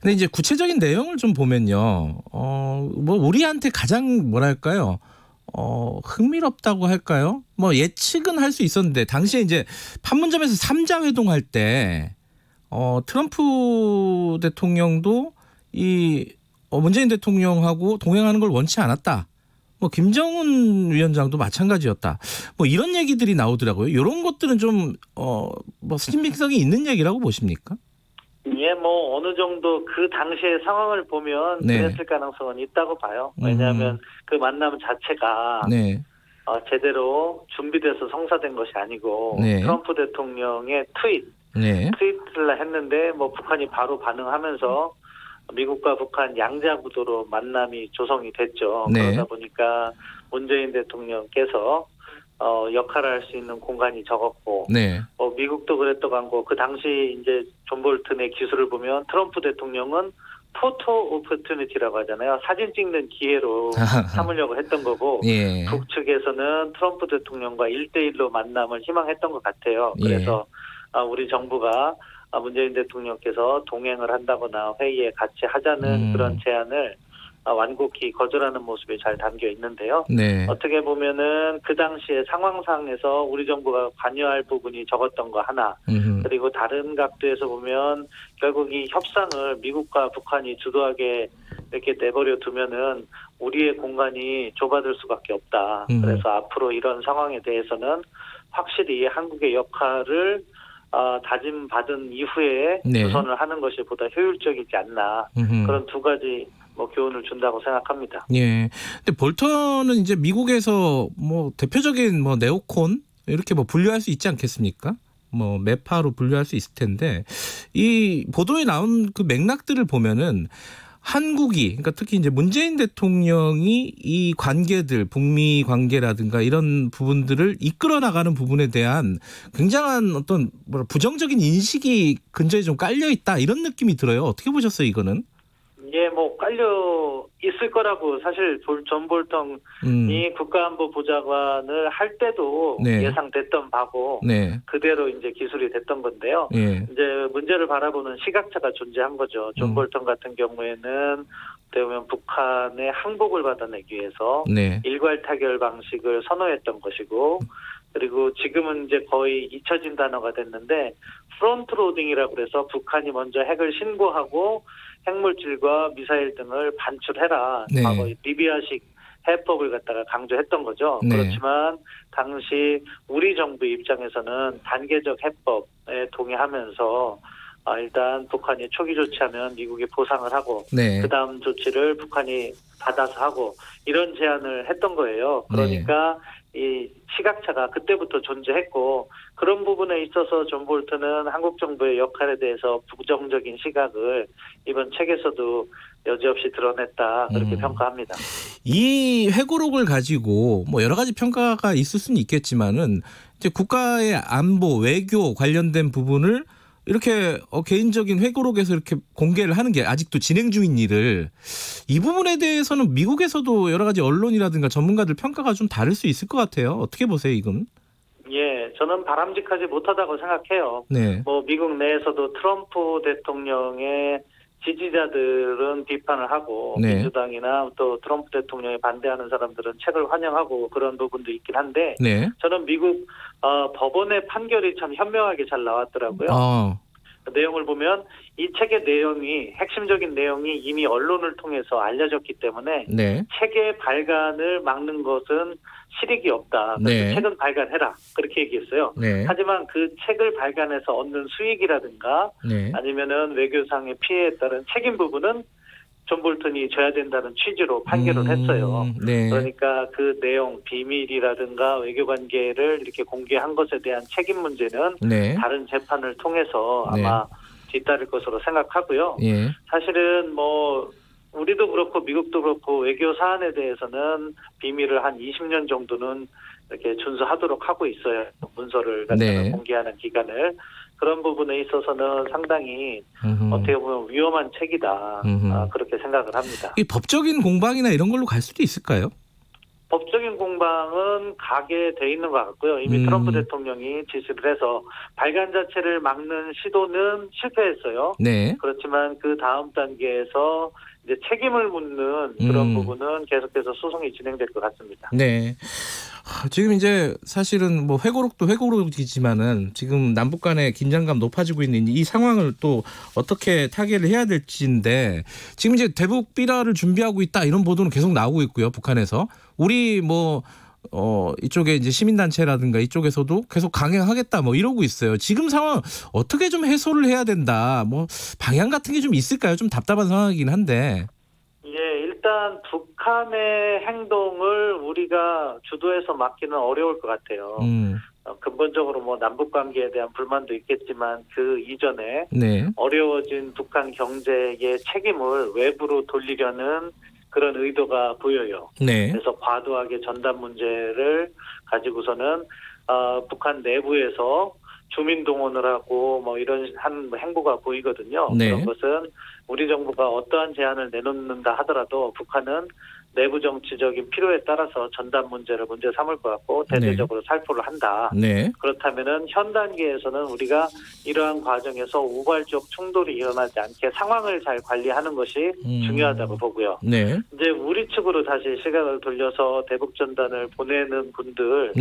근데 이제 구체적인 내용을 좀 보면요. 뭐 우리한테 가장 뭐랄까요? 흥미롭다고 할까요? 뭐 예측은 할 수 있었는데 당시에 이제 판문점에서 3자 회동할 때 트럼프 대통령도 이 문재인 대통령하고 동행하는 걸 원치 않았다. 뭐 김정은 위원장도 마찬가지였다. 뭐 이런 얘기들이 나오더라고요. 이런 것들은 좀 뭐 신빙성이 있는 얘기라고 보십니까? 예, 뭐 어느 정도 그 당시의 상황을 보면 네. 그랬을 가능성은 있다고 봐요. 왜냐하면 그 만남 자체가 네. 제대로 준비돼서 성사된 것이 아니고 네. 트럼프 대통령의 트윗을 했는데 뭐 북한이 바로 반응하면서 미국과 북한 양자 구도로 만남이 조성이 됐죠. 네. 그러다 보니까 문재인 대통령께서 역할을 할 수 있는 공간이 적었고, 네. 미국도 그랬던 거고, 그 당시 이제 존 볼튼의 기술을 보면 트럼프 대통령은 포토 오퍼튜니티라고 하잖아요. 사진 찍는 기회로 삼으려고 했던 거고, 예. 북측에서는 트럼프 대통령과 1대1로 만남을 희망했던 것 같아요. 그래서 우리 정부가 문재인 대통령께서 동행을 한다거나 회의에 같이 하자는 그런 제안을 완곡히 거절하는 모습이 잘 담겨 있는데요. 네. 어떻게 보면은 그 당시의 상황상에서 우리 정부가 관여할 부분이 적었던 거 하나, 그리고 다른 각도에서 보면 결국 이 협상을 미국과 북한이 주도하게 이렇게 내버려 두면은 우리의 공간이 좁아들 수밖에 없다. 그래서 앞으로 이런 상황에 대해서는 확실히 한국의 역할을 다짐받은 이후에 조선을 하는 것이 보다 효율적이지 않나. 그런 두 가지 교훈을 준다고 생각합니다. 예. 근데 볼턴은 이제 미국에서 대표적인 네오콘 이렇게 분류할 수 있지 않겠습니까? 매파로 분류할 수 있을 텐데 이 보도에 나온 그 맥락들을 보면은 한국이 그러니까 특히 이제 문재인 대통령이 이 관계들 북미 관계라든가 이런 부분들을 이끌어 나가는 부분에 대한 굉장한 어떤 부정적인 인식이 근저에 좀 깔려 있다 이런 느낌이 들어요. 어떻게 보셨어요, 이거는? 예, 깔려 있을 거라고 사실 존 볼턴이 국가안보보좌관을 할 때도 예상됐던 바고 그대로 이제 기술이 됐던 건데요. 이제 문제를 바라보는 시각차가 존재한 거죠. 존 볼턴 같은 경우에는 어떻게 보면 북한의 항복을 받아내기 위해서 일괄 타결 방식을 선호했던 것이고 그리고 지금은 이제 거의 잊혀진 단어가 됐는데 프론트 로딩이라고 그래서 북한이 먼저 핵을 신고하고 핵물질과 미사일 등을 반출해라. 과거 리비아식 해법을 갖다가 강조했던 거죠. 네. 그렇지만 당시 우리 정부 입장에서는 단계적 해법에 동의하면서 일단 북한이 초기 조치하면 미국이 보상을 하고 네. 그다음 조치를 북한이 받아서 하고 이런 제안을 했던 거예요. 그러니까 이 시각차가 그때부터 존재했고 그런 부분에 있어서 존 볼턴은 한국 정부의 역할에 대해서 부정적인 시각을 이번 책에서도 여지없이 드러냈다 그렇게 평가합니다. 이 회고록을 가지고 뭐 여러 가지 평가가 있을 수는 있겠지만은 이제 국가의 안보, 외교 관련된 부분을 이렇게 개인적인 회고록에서 이렇게 공개를 하는 게 아직도 진행 중인 일을 이 부분에 대해서는 미국에서도 여러 가지 언론이라든가 전문가들 평가가 좀 다를 수 있을 것 같아요. 어떻게 보세요, 이건? 예, 저는 바람직하지 못하다고 생각해요. 네. 뭐 미국 내에서도 트럼프 대통령의 지지자들은 비판을 하고 네. 민주당이나 또 트럼프 대통령에 반대하는 사람들은 책을 환영하고 그런 부분도 있긴 한데 네. 저는 미국 법원의 판결이 참 현명하게 잘 나왔더라고요. 그 내용을 보면 이 책의 내용이 핵심적인 내용이 이미 언론을 통해서 알려졌기 때문에 네. 책의 발간을 막는 것은 실익이 없다. 그래서 네. 책은 발간해라. 그렇게 얘기했어요. 네. 하지만 그 책을 발간해서 얻는 수익이라든가 네. 아니면은 외교상의 피해에 따른 책임 부분은 존 볼턴이 져야 된다는 취지로 판결을 했어요. 네. 그러니까 그 내용, 비밀이라든가 외교관계를 이렇게 공개한 것에 대한 책임 문제는 네. 다른 재판을 통해서 아마 뒤따를 것으로 생각하고요. 예. 사실은 뭐 우리도 그렇고 미국도 그렇고 외교 사안에 대해서는 비밀을 한 20년 정도는 이렇게 준수하도록 하고 있어요. 문서를 갖다가 공개하는 기간을. 그런 부분에 있어서는 상당히 어떻게 보면 위험한 책이다. 그렇게 생각을 합니다. 이 법적인 공방이나 이런 걸로 갈 수도 있을까요? 법적인 공방은 가게 돼 있는 것 같고요. 이미 트럼프 대통령이 지시를 해서 발간 자체를 막는 시도는 실패했어요. 네. 그렇지만 그 다음 단계에서 이제 책임을 묻는 그런 부분은 계속해서 소송이 진행될 것 같습니다. 네. 지금 이제 사실은 뭐 회고록도 회고록이지만은 지금 남북 간의 긴장감 높아지고 있는 이 상황을 또 어떻게 타개를 해야 될지인데 지금 이제 대북 비라를 준비하고 있다 이런 보도는 계속 나오고 있고요. 북한에서 우리 뭐 이쪽에 이제 시민단체라든가 이쪽에서도 계속 강행하겠다 뭐 이러고 있어요. 지금 상황 어떻게 좀 해소를 해야 된다. 뭐 방향 같은 게 좀 있을까요? 좀 답답한 상황이긴 한데. 예, 일단 북한의 행동을 우리가 주도해서 막기는 어려울 것 같아요. 근본적으로 뭐 남북 관계에 대한 불만도 있겠지만 그 이전에 어려워진 북한 경제의 책임을 외부로 돌리려는 그런 의도가 보여요. 그래서 과도하게 전단 문제를 가지고서는 북한 내부에서 주민 동원을 하고 뭐 이런 한 행보가 보이거든요. 그런 것은 우리 정부가 어떠한 제안을 내놓는다 하더라도 북한은 내부 정치적인 필요에 따라서 전단 문제를 문제 삼을 것 같고 대대적으로 살포를 한다. 그렇다면은 현 단계에서는 우리가 이러한 과정에서 우발적 충돌이 일어나지 않게 상황을 잘 관리하는 것이 중요하다고 보고요. 이제 우리 측으로 다시 시각을 돌려서 대북 전단을 보내는 분들,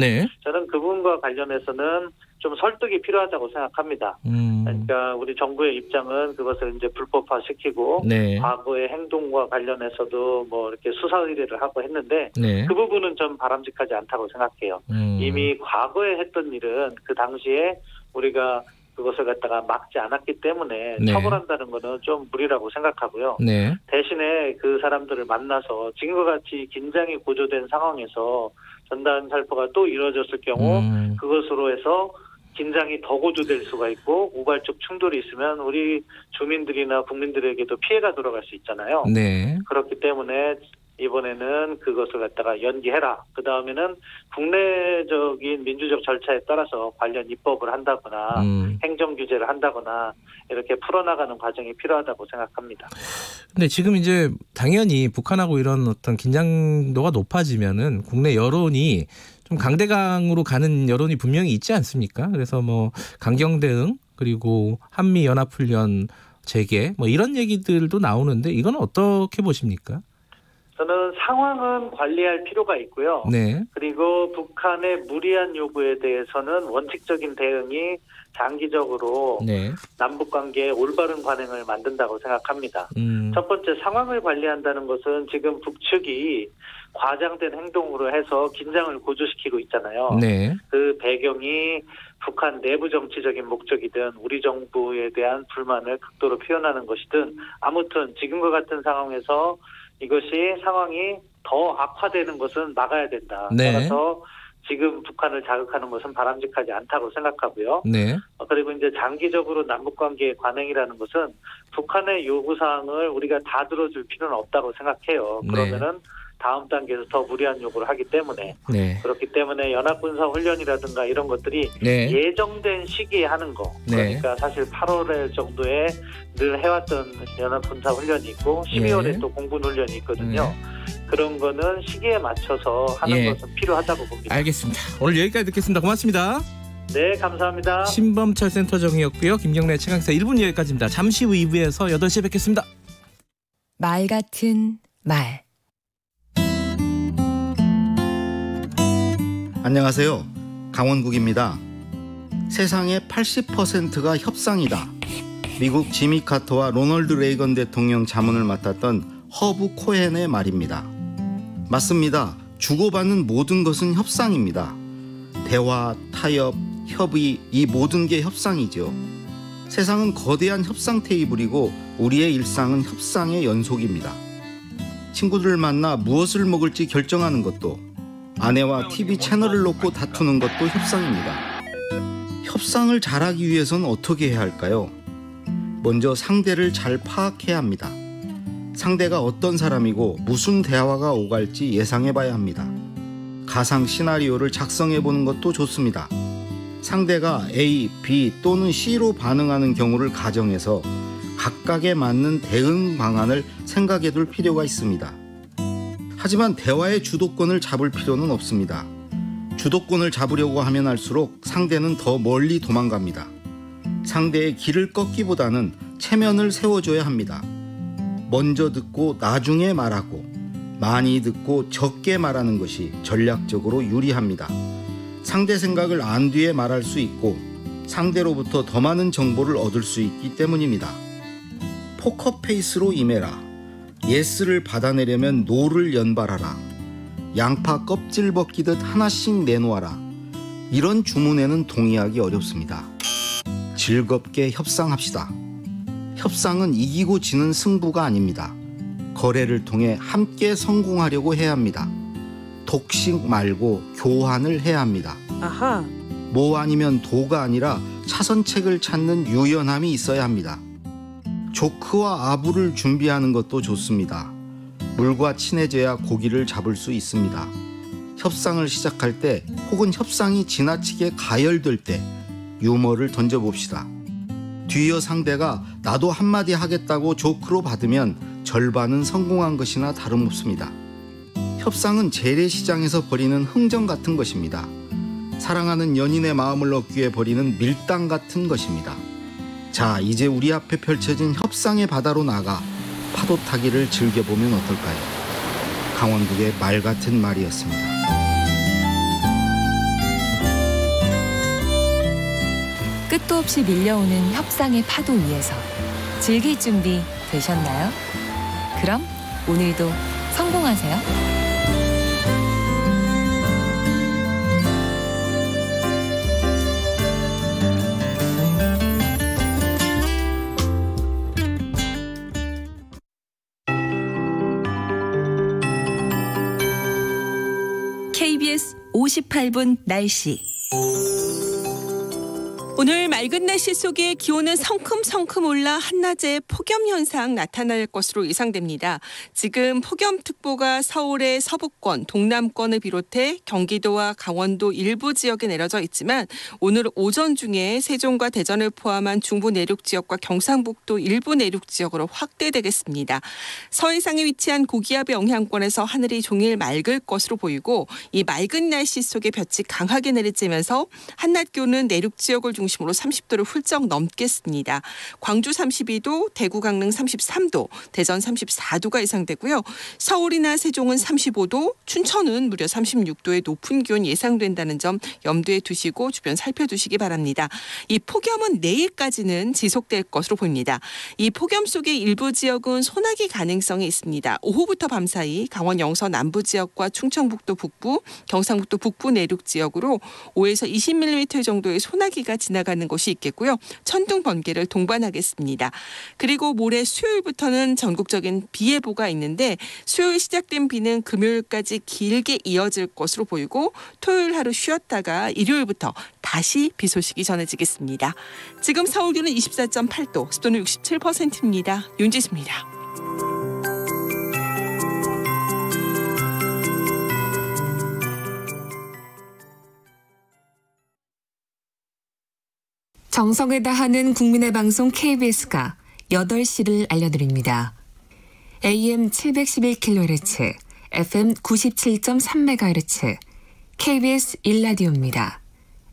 저는 그분과 관련해서는 좀 설득이 필요하다고 생각합니다. 그러니까 우리 정부의 입장은 그것을 이제 불법화시키고 과거의 행동과 관련해서도 뭐 이렇게 수사 의뢰를 하고 했는데 그 부분은 좀 바람직하지 않다고 생각해요. 이미 과거에 했던 일은 그 당시에 우리가 그것을 갖다가 막지 않았기 때문에 처벌한다는 거는 좀 무리라고 생각하고요. 대신에 그 사람들을 만나서 지금과 같이 긴장이 고조된 상황에서 전단 살포가 또 이루어졌을 경우 그것으로 해서 긴장이 더 고조될 수가 있고 우발적 충돌이 있으면 우리 주민들이나 국민들에게도 피해가 돌아갈 수 있잖아요. 그렇기 때문에 이번에는 그것을 갖다가 연기해라. 그 다음에는 국내적인 민주적 절차에 따라서 관련 입법을 한다거나 행정 규제를 한다거나 이렇게 풀어나가는 과정이 필요하다고 생각합니다. 근데 지금 이제 당연히 북한하고 이런 어떤 긴장도가 높아지면은 국내 여론이 좀 강대강으로 가는 여론이 분명히 있지 않습니까? 그래서 뭐 강경 대응 그리고 한미 연합훈련 재개 뭐 이런 얘기들도 나오는데 이건 어떻게 보십니까? 저는 상황은 관리할 필요가 있고요. 그리고 북한의 무리한 요구에 대해서는 원칙적인 대응이 장기적으로 남북관계의 올바른 관행을 만든다고 생각합니다. 첫 번째 상황을 관리한다는 것은 지금 북측이 과장된 행동으로 해서 긴장을 고조시키고 있잖아요. 네. 그 배경이 북한 내부 정치적인 목적이든 우리 정부에 대한 불만을 극도로 표현하는 것이든 아무튼 지금과 같은 상황에서 이것이 상황이 더 악화되는 것은 막아야 된다. 네. 따라서 지금 북한을 자극하는 것은 바람직하지 않다고 생각하고요. 네. 그리고 이제 장기적으로 남북관계의 관행이라는 것은 북한의 요구사항을 우리가 다 들어줄 필요는 없다고 생각해요. 그러면은 다음 단계에서 더 무리한 요구를 하기 때문에 네. 그렇기 때문에 연합군사훈련이라든가 이런 것들이 네. 예정된 시기에 하는 거 그러니까 사실 8월 정도에 늘 해왔던 연합군사훈련이 있고 12월에 또 공군훈련이 있거든요. 그런 거는 시기에 맞춰서 하는 것은 필요하다고 봅니다. 알겠습니다. 오늘 여기까지 듣겠습니다. 고맙습니다. 네, 감사합니다. 신범철 센터장이었고요. 김경래 최강시사 1분 여기까지입니다. 잠시 후 2부에서 8시에 뵙겠습니다. 말 같은 말. 안녕하세요. 강원국입니다. 세상의 80%가 협상이다. 미국 지미 카터와 로널드 레이건 대통령 자문을 맡았던 허브 코헨의 말입니다. 맞습니다. 주고받는 모든 것은 협상입니다. 대화, 타협, 협의, 이 모든 게 협상이죠. 세상은 거대한 협상 테이블이고 우리의 일상은 협상의 연속입니다. 친구들을 만나 무엇을 먹을지 결정하는 것도, 아내와 TV 채널을 놓고 다투는 것도 협상입니다. 협상을 잘하기 위해서는 어떻게 해야 할까요? 먼저 상대를 잘 파악해야 합니다. 상대가 어떤 사람이고 무슨 대화가 오갈지 예상해 봐야 합니다. 가상 시나리오를 작성해 보는 것도 좋습니다. 상대가 A, B 또는 C로 반응하는 경우를 가정해서 각각에 맞는 대응 방안을 생각해 둘 필요가 있습니다. 하지만 대화의 주도권을 잡을 필요는 없습니다. 주도권을 잡으려고 하면 할수록 상대는 더 멀리 도망갑니다. 상대의 길을 꺾기보다는 체면을 세워줘야 합니다. 먼저 듣고 나중에 말하고 많이 듣고 적게 말하는 것이 전략적으로 유리합니다. 상대 생각을 안 뒤에 말할 수 있고 상대로부터 더 많은 정보를 얻을 수 있기 때문입니다. 포커페이스로 임해라. 예스를 받아내려면 노를 연발하라. 양파 껍질 벗기듯 하나씩 내놓아라. 이런 주문에는 동의하기 어렵습니다. 즐겁게 협상합시다. 협상은 이기고 지는 승부가 아닙니다. 거래를 통해 함께 성공하려고 해야 합니다. 독식 말고 교환을 해야 합니다. 아하. 뭐 아니면 도가 아니라 차선책을 찾는 유연함이 있어야 합니다. 조크와 아부를 준비하는 것도 좋습니다. 물과 친해져야 고기를 잡을 수 있습니다. 협상을 시작할 때 혹은 협상이 지나치게 가열될 때 유머를 던져봅시다. 뒤이어 상대가 나도 한마디 하겠다고 조크로 받으면 절반은 성공한 것이나 다름없습니다. 협상은 재래시장에서 벌이는 흥정 같은 것입니다. 사랑하는 연인의 마음을 얻기 위해 벌이는 밀당 같은 것입니다. 자, 이제 우리 앞에 펼쳐진 협상의 바다로 나가 파도 타기를 즐겨보면 어떨까요? 강원국의 말 같은 말이었습니다. 끝도 없이 밀려오는 협상의 파도 위에서 즐길 준비 되셨나요? 그럼 오늘도 성공하세요. KBS 58분 날씨. 오늘 맑은 날씨 속에 기온은 성큼성큼 올라 한낮에 폭염 현상 나타날 것으로 예상됩니다. 지금 폭염특보가 서울의 서부권, 동남권을 비롯해 경기도와 강원도 일부 지역에 내려져 있지만 오늘 오전 중에 세종과 대전을 포함한 중부 내륙 지역과 경상북도 일부 내륙 지역으로 확대되겠습니다. 서해상에 위치한 고기압의 영향권에서 하늘이 종일 맑을 것으로 보이고 이 맑은 날씨 속에 볕이 강하게 내리쬐면서 한낮 기온은 내륙 지역을 중심으로 중심으로 30도를 훌쩍 넘겠습니다. 광주 32도, 대구 강릉 33도, 대전 34도가 예상되고요. 서울이나 세종은 35도, 춘천은 무려 36도의 높은 기온 예상된다는 점 염두에 두시고 주변 살펴두시기 바랍니다. 이 폭염은 내일까지는 지속될 것으로 보입니다. 이 폭염 속에 일부 지역은 소나기 가능성이 있습니다. 오후부터 밤사이 강원 영서 남부 지역과 충청북도 북부, 경상북도 북부 내륙 지역으로 5에서 20mm 정도의 소나기가 지나가는 곳이 있겠고요. 천둥 번개를 동반하겠습니다. 그리고 모레 수요일부터는 전국적인 비 예보가 있는데 수요일 시작된 비는 금요일까지 길게 이어질 것으로 보이고 토요일 하루 쉬었다가 일요일부터 다시 비 소식이 전해지겠습니다. 지금 서울 기온은 24.8도, 습도는 67%입니다. 윤지수입니다. 정성을 다하는 국민의 방송 KBS가 8시를 알려드립니다. AM 711kHz, FM 97.3MHz, KBS 1라디오입니다.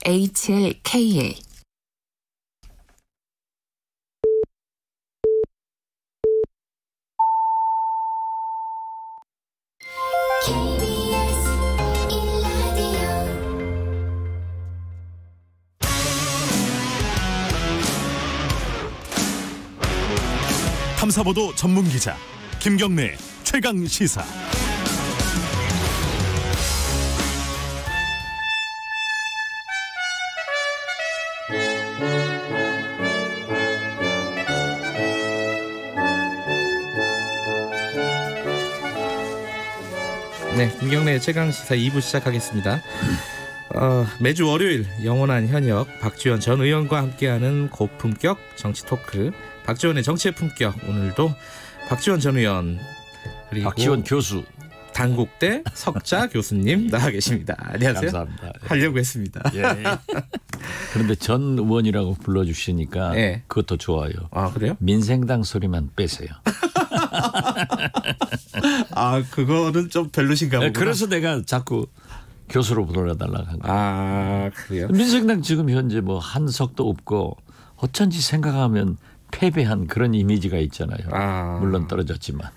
HLKA. 탐사보도 전문기자 김경래 최강시사. 네, 김경래 최강시사 2부 시작하겠습니다. 매주 월요일 영원한 현역 박지원 전 의원과 함께하는 고품격 정치 토크, 박지원의 정치의 품격. 오늘도 박지원 전 의원 그리고 박지원 교수, 단국대 석자 교수님 나와 계십니다. 안녕하세요. 감사합니다. 하려고 했습니다. 예. 그런데 전 의원이라고 불러주시니까 예. 그것도 좋아요. 아, 그래요? 민생당 소리만 빼세요. 아, 그거는 좀 별로신가 보구나. 그래서 내가 자꾸 교수로 불러달라고 한 거예요. 아, 그래요? 민생당 지금 현재 뭐 한석도 없고 어쩐지 생각하면 패배한 그런 이미지가 있잖아요. 아. 물론 떨어졌지만.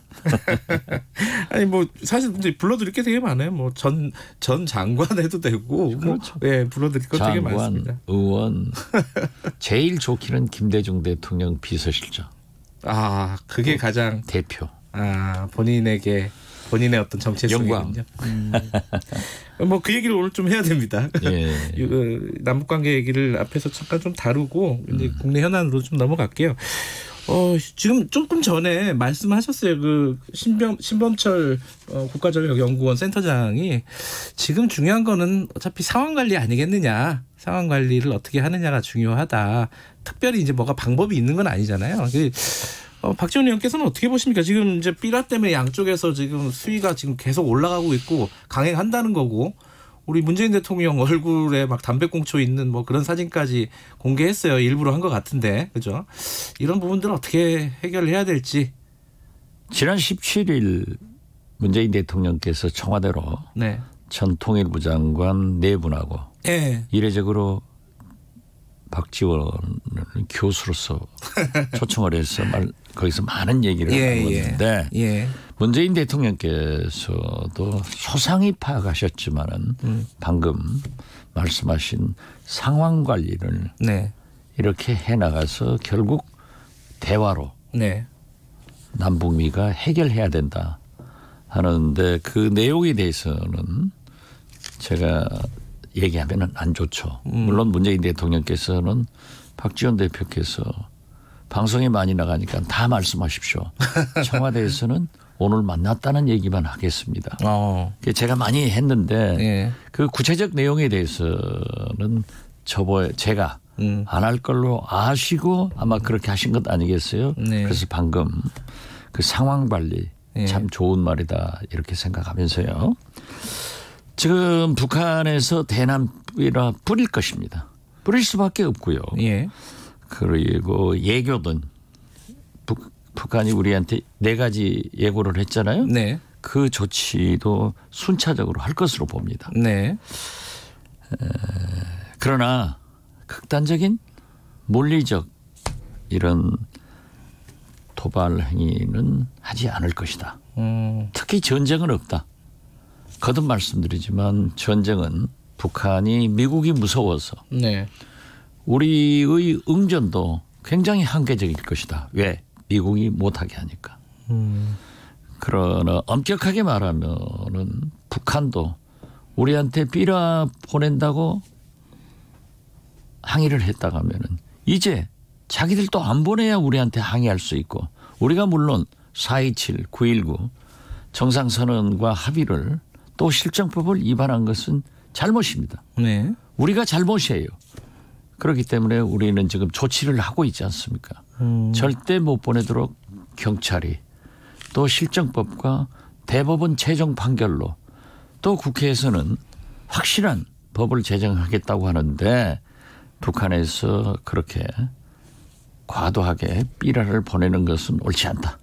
아니 뭐 사실 근데 불러드릴 게 되게 많아요. 뭐 전 장관 해도 되고, 그렇죠. 뭐, 예, 불러드릴 거 되게 많습니다. 의원, 제일 좋기는 김대중 대통령 비서실장. 아, 그게 가장 대표. 아, 본인의 어떤 정체성이군요. 뭐 그 얘기를 오늘 좀 해야 됩니다. 예. 남북관계 얘기를 앞에서 잠깐 좀 다루고 이제 국내 현안으로 좀 넘어갈게요. 지금 조금 전에 말씀하셨어요. 그 신범철 국가전력연구원 센터장이 지금 중요한 거는 어차피 상황 관리 아니겠느냐. 상황 관리를 어떻게 하느냐가 중요하다. 특별히 이제 뭐가 방법이 있는 건 아니잖아요. 박지원 의원께서는 어떻게 보십니까? 지금 이제 삐라 때문에 양쪽에서 지금 수위가 지금 계속 올라가고 있고 강행한다는 거고, 우리 문재인 대통령 얼굴에 막 담배꽁초 있는 뭐 그런 사진까지 공개했어요. 일부러 한 것 같은데, 그죠? 이런 부분들은 어떻게 해결해야 될지. 지난 17일 문재인 대통령께서 청와대로 네. 전 통일부 장관 네 분하고 네. 이례적으로 박지원을 교수로서 초청을 해서 거기서 많은 얘기를 하고 있는데 문재인 대통령께서도 소상히 파악하셨지만은 방금 말씀하신 상황 관리를 이렇게 해나가서 결국 대화로 남북미가 해결해야 된다 하는데, 그 내용에 대해서는 제가 얘기하면 안 좋죠. 물론 문재인 대통령께서는 박지원 대표께서 방송에 많이 나가니까 다 말씀하십시오. 청와대에서는 오늘 만났다는 얘기만 하겠습니다. 제가 많이 했는데 그 구체적 내용에 대해서는 제가 안 할 걸로 아시고 아마 그렇게 하신 것 아니겠어요? 그래서 방금 그 상황 관리 참 좋은 말이다 이렇게 생각하면서요. 지금 북한에서 대남이라 뿌릴 것입니다. 뿌릴 수밖에 없고요. 그리고 예교든 북한이 우리한테 4가지 예고를 했잖아요. 그 조치도 순차적으로 할 것으로 봅니다. 그러나 극단적인 물리적 이런 도발 행위는 하지 않을 것이다. 특히 전쟁은 없다. 거듭 말씀드리지만 전쟁은 북한이 미국이 무서워서 네. 우리의 응전도 굉장히 한계적일 것이다. 왜? 미국이 못하게 하니까. 그러나 엄격하게 말하면은 북한도 우리한테 삐라 보낸다고 항의를 했다고 하면은 이제 자기들도 안 보내야 우리한테 항의할 수 있고 우리가 물론 4.27, 9.19 정상선언과 합의를 또 실정법을 위반한 것은 잘못입니다. 네. 우리가 잘못이에요. 그렇기 때문에 우리는 지금 조치를 하고 있지 않습니까? 절대 못 보내도록 경찰이 또 실정법과 대법원 최종 판결로 또 국회에서는 확실한 법을 제정하겠다고 하는데 북한에서 그렇게 과도하게 삐라를 보내는 것은 옳지 않다.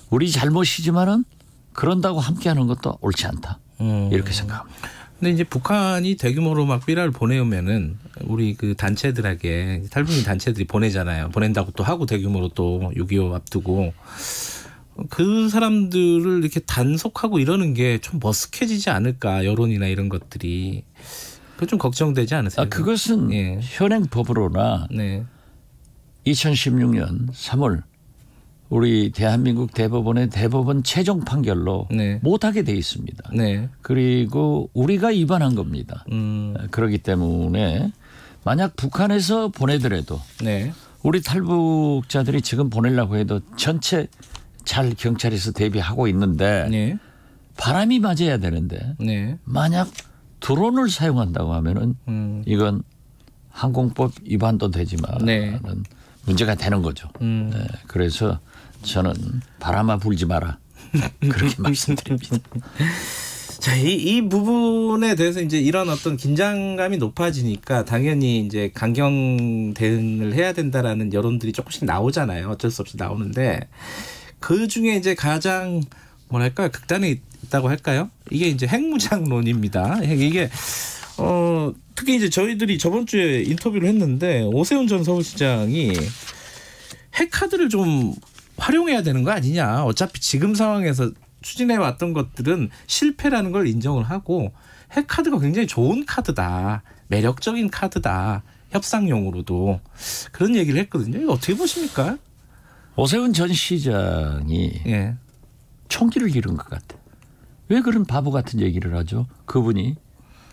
우리 잘못이지만은 그런다고 함께하는 것도 옳지 않다. 이렇게 생각합니다. 근데 이제 북한이 대규모로 막 삐라를 보내오면은 우리 그 단체들에게 탈북민 단체들이 보내잖아요. 보낸다고 또 하고 대규모로 또 6.25 앞두고 그 사람들을 이렇게 단속하고 이러는 게 좀 머쓱해지지 않을까 여론이나 이런 것들이 그 좀 걱정되지 않으세요? 그것은 예. 현행 법으로나 네. 2016년 3월 우리 대한민국 대법원의 대법원 최종 판결로 네. 못하게 돼 있습니다. 네. 그리고 우리가 위반한 겁니다. 그렇기 때문에 만약 북한에서 보내더라도 네. 우리 탈북자들이 지금 보내려고 해도 전체 잘 경찰에서 대비하고 있는데 네. 바람이 맞아야 되는데 네. 만약 드론을 사용한다고 하면은 이건 항공법 위반도 되지만 네. 문제가 되는 거죠. 네, 그래서 저는 바람아 불지 마라 그렇게 말씀드립니다. 자, 이 부분에 대해서 이제 이런 어떤 긴장감이 높아지니까 당연히 이제 강경 대응을 해야 된다라는 여론들이 조금씩 나오잖아요. 어쩔 수 없이 나오는데 그 중에 이제 가장 뭐랄까요, 극단에 있다고 할까요? 이게 이제 핵무장론입니다. 이게 특히 이제 저희들이 저번 주에 인터뷰를 했는데 오세훈 전 서울시장이 핵카드를 좀 활용해야 되는 거 아니냐. 어차피 지금 상황에서 추진해 왔던 것들은 실패라는 걸 인정을 하고 핵카드가 굉장히 좋은 카드다. 매력적인 카드다. 협상용으로도. 그런 얘기를 했거든요. 이거 어떻게 보십니까? 오세훈 전 시장이 예. 총기를 기른 것 같아. 왜 그런 바보 같은 얘기를 하죠? 그분이.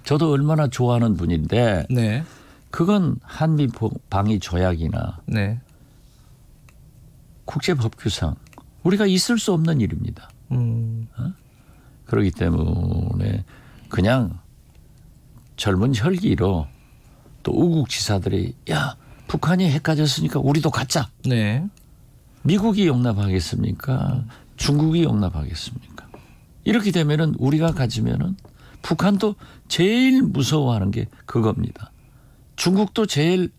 저도 얼마나 좋아하는 분인데 네. 그건 한미 방위 조약이나 네. 국제법규상 우리가 있을 수 없는 일입니다. 그렇기 때문에 그냥 젊은 혈기로 또 우국지사들이 야 북한이 핵 가졌으니까 우리도 갖자. 네. 미국이 용납하겠습니까? 중국이 용납하겠습니까? 이렇게 되면은 우리가 가지면은 북한도 제일 무서워하는 게 그겁니다. 중국도 제일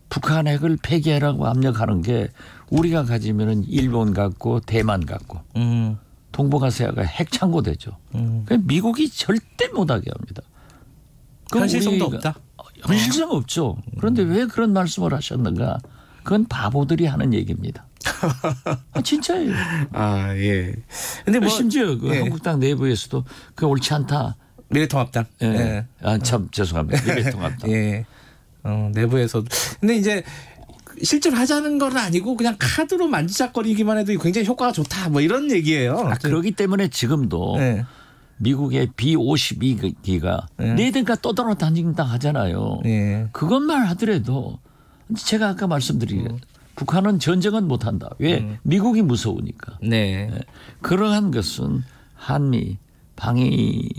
북한 핵을 폐기하라고 압력하는 게 우리가 가지면은 일본 같고 대만 같고 동북아시아가 핵 창고 되죠. 미국이 절대 못하게 합니다. 현실성도 없다. 현실성 없죠. 그런데 왜 그런 말씀을 하셨는가? 그건 바보들이 하는 얘기입니다. 진짜예요. 아 예. 근데 뭐 심지어 그 한국당 내부에서도 그 옳지 않다. 미래통합당. 예. 예. 아 참 죄송합니다. 미래통합당. 예. 내부에서도. 근데 이제 실제로 하자는 건 아니고 그냥 카드로 만지작거리기만 해도 굉장히 효과가 좋다. 뭐 이런 얘기예요. 그렇기 때문에 지금도 미국의 B-52기가 네대가 떠돌아다닌다 하잖아요. 그것만 하더라도 제가 아까 말씀드린 북한은 전쟁은 못한다. 왜? 미국이 무서우니까. 네. 그러한 것은 한미 방위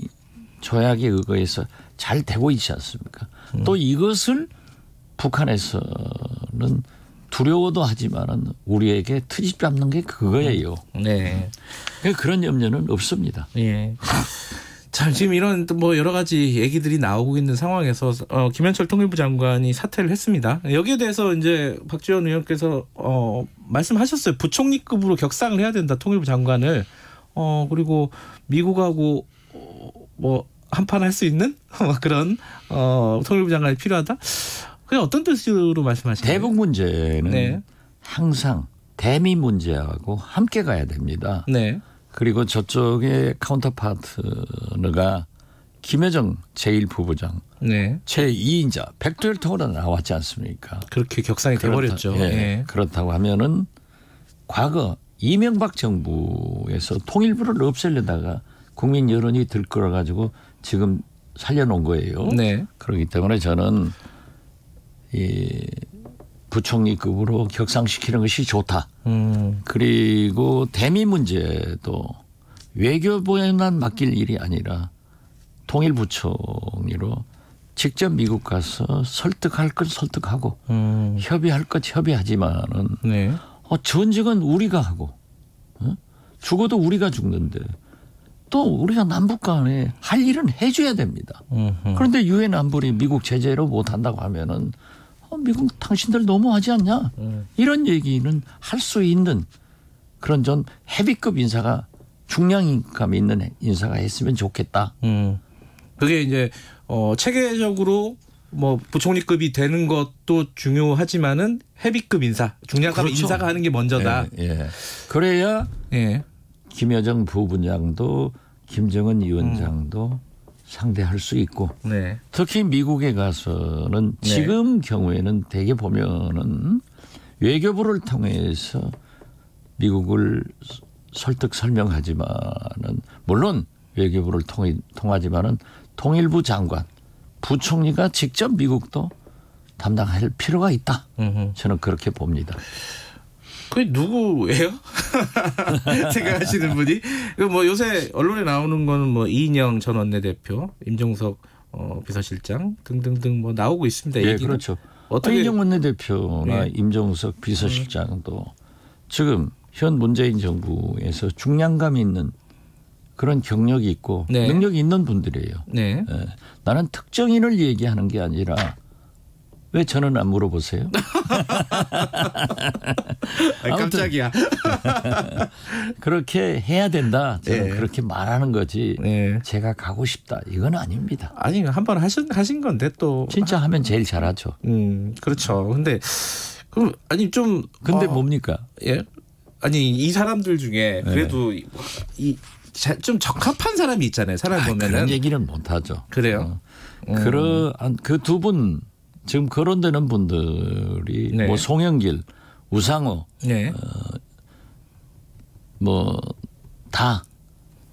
조약에 의거해서 잘 되고 있지 않습니까? 또 이것을 북한에서는 두려워도 하지만은 우리에게 트집 잡는 게 그거예요. 네. 그런 염려는 없습니다. 예. 자, 지금 이런 뭐 여러 가지 얘기들이 나오고 있는 상황에서 김현철 통일부 장관이 사퇴를 했습니다. 여기에 대해서 이제 박지원 의원께서 말씀하셨어요. 부총리급으로 격상을 해야 된다. 통일부 장관을. 그리고 미국하고 뭐 한판 할 수 있는 그런 통일부 장관이 필요하다. 그게 어떤 뜻으로 말씀하시나요? 대북 문제는 네. 항상 대미 문제하고 함께 가야 됩니다. 네. 그리고 저쪽의 카운터파트너가 김여정 제1부부장, 네. 제2인자 백두혈 통으로 나왔지 않습니까? 그렇게 격상이 돼버렸죠. 예, 네. 그렇다고 하면은 과거 이명박 정부에서 통일부를 없애려다가 국민 여론이 들끓어가지고 지금 살려놓은 거예요. 네. 그렇기 때문에 저는 이 부총리급으로 격상시키는 것이 좋다. 그리고 대미 문제도 외교부에만 맡길 일이 아니라 통일부총리로 직접 미국 가서 설득할 것 설득하고 협의할 것 협의하지만은 네. 전쟁은 우리가 하고 죽어도 우리가 죽는데 또 우리가 남북 간에 할 일은 해줘야 됩니다. 그런데 유엔 안보리 미국 제재로 못한다고 하면은 미국 당신들 너무하지 않냐? 이런 얘기는 할 수 있는 그런 좀 헤비급 인사가 중량감 있는 인사가 했으면 좋겠다. 그게 이제 체계적으로 뭐 부총리급이 되는 것도 중요하지만은 헤비급 인사, 중량급 그렇죠. 인사가 하는 게 먼저다. 예, 예. 그래야 예. 김여정 부부장도 김정은 위원장도 상대할 수 있고 네. 특히 미국에 가서는 네. 지금 경우에는 대개 보면은 외교부를 통해서 미국을 설득 설명하지만은 물론 외교부를 통하지만은 통일부 장관 부총리가 직접 미국도 담당할 필요가 있다. 저는 그렇게 봅니다. 그게 누구예요? 생각하시는 분이? 뭐 요새 언론에 나오는 거는 뭐 이인영 전 원내대표, 임종석 비서실장 등등등 뭐 나오고 있습니다. 예, 얘기는. 그렇죠. 어떻게 이인영 원내대표나 네. 임종석 비서실장도 지금 현 문재인 정부에서 중량감 있는 그런 경력이 있고 네. 능력이 있는 분들이에요. 네. 예. 나는 특정인을 얘기하는 게 아니라 왜 저는 안 물어보세요? 깜짝이야. 그렇게 해야 된다. 저는 네. 그렇게 말하는 거지. 네. 제가 가고 싶다. 이건 아닙니다. 아니 한번 하신 건데 또 진짜 하면 제일 잘하죠. 그렇죠. 근데 그럼 아니 좀 근데 뭡니까? 예. 아니 이 사람들 중에 그래도 좀 적합한 사람이 있잖아요. 사람 보면은 그런 얘기는 못 하죠. 그래요. 그러한 그 두 분 지금 거론되는 분들이 네. 뭐 송영길, 우상호, 네. 뭐 다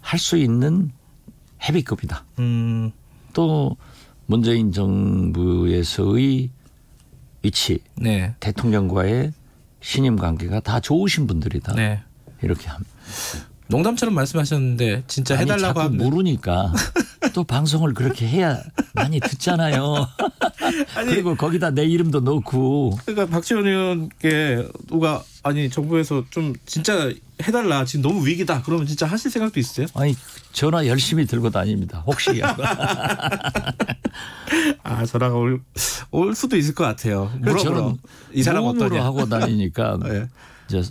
할 수 있는 헤비급이다. 또 문재인 정부에서의 위치, 네. 대통령과의 신임 관계가 다 좋으신 분들이다. 네. 이렇게 합니다. 농담처럼 말씀하셨는데 진짜 해달라고 자꾸 하면 물으니까 또 방송을 그렇게 해야 많이 듣잖아요. 그리고 거기다 내 이름도 넣고. 그러니까 박지원 의원께 누가 아니 정부에서 좀 진짜 해달라 지금 너무 위기다 그러면 진짜 하실 생각도 있으세요? 아니 전화 열심히 들고 다닙니다. 혹시 아 전화가 올 수도 있을 것 같아요. 물어보러 이 사람 어떠냐 하고 다니니까 네. 이제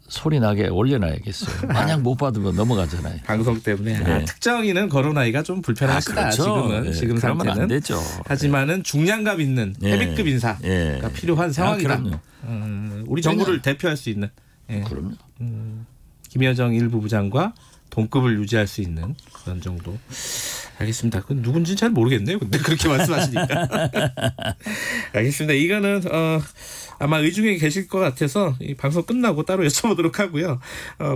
소리 나게 올려놔야겠어요. 만약 못 받으면 넘어가잖아요. 방송 때문에 네. 특정인은 거론하기가 좀 불편하시다. 그렇죠. 지금은 네. 지금 그러면 상태는 안 되죠. 하지만은 중량감 있는 헤비급 인사가 필요한 상황이다. 우리 정부를 대표할 수 있는. 그럼요. 김여정 1부 부장과 동급을 유지할 수 있는 그런 정도. 알겠습니다. 그건 누군지는 잘 모르겠네요. 근데 그렇게 말씀하시니까. 알겠습니다. 이거는 아마 의중에 계실 것 같아서 이 방송 끝나고 따로 여쭤보도록 하고요.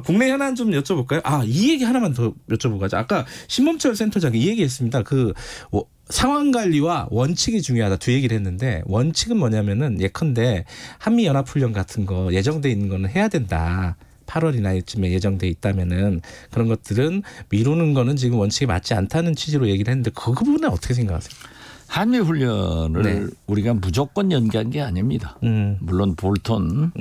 국내 현안 좀 여쭤볼까요? 이 얘기 하나만 더 여쭤보고 가죠. 아까 신범철 센터장이 이 얘기했습니다. 상황 관리와 원칙이 중요하다 두 얘기를 했는데 원칙은 뭐냐면은 예컨대 한미 연합 훈련 같은 거 예정돼 있는 거는 해야 된다. 8월이나 이쯤에 예정돼 있다면은 그런 것들은 미루는 거는 지금 원칙에 맞지 않다는 취지로 얘기를 했는데 그 부분은 어떻게 생각하세요? 한미 훈련을 네. 우리가 무조건 연기한 게 아닙니다. 물론 볼턴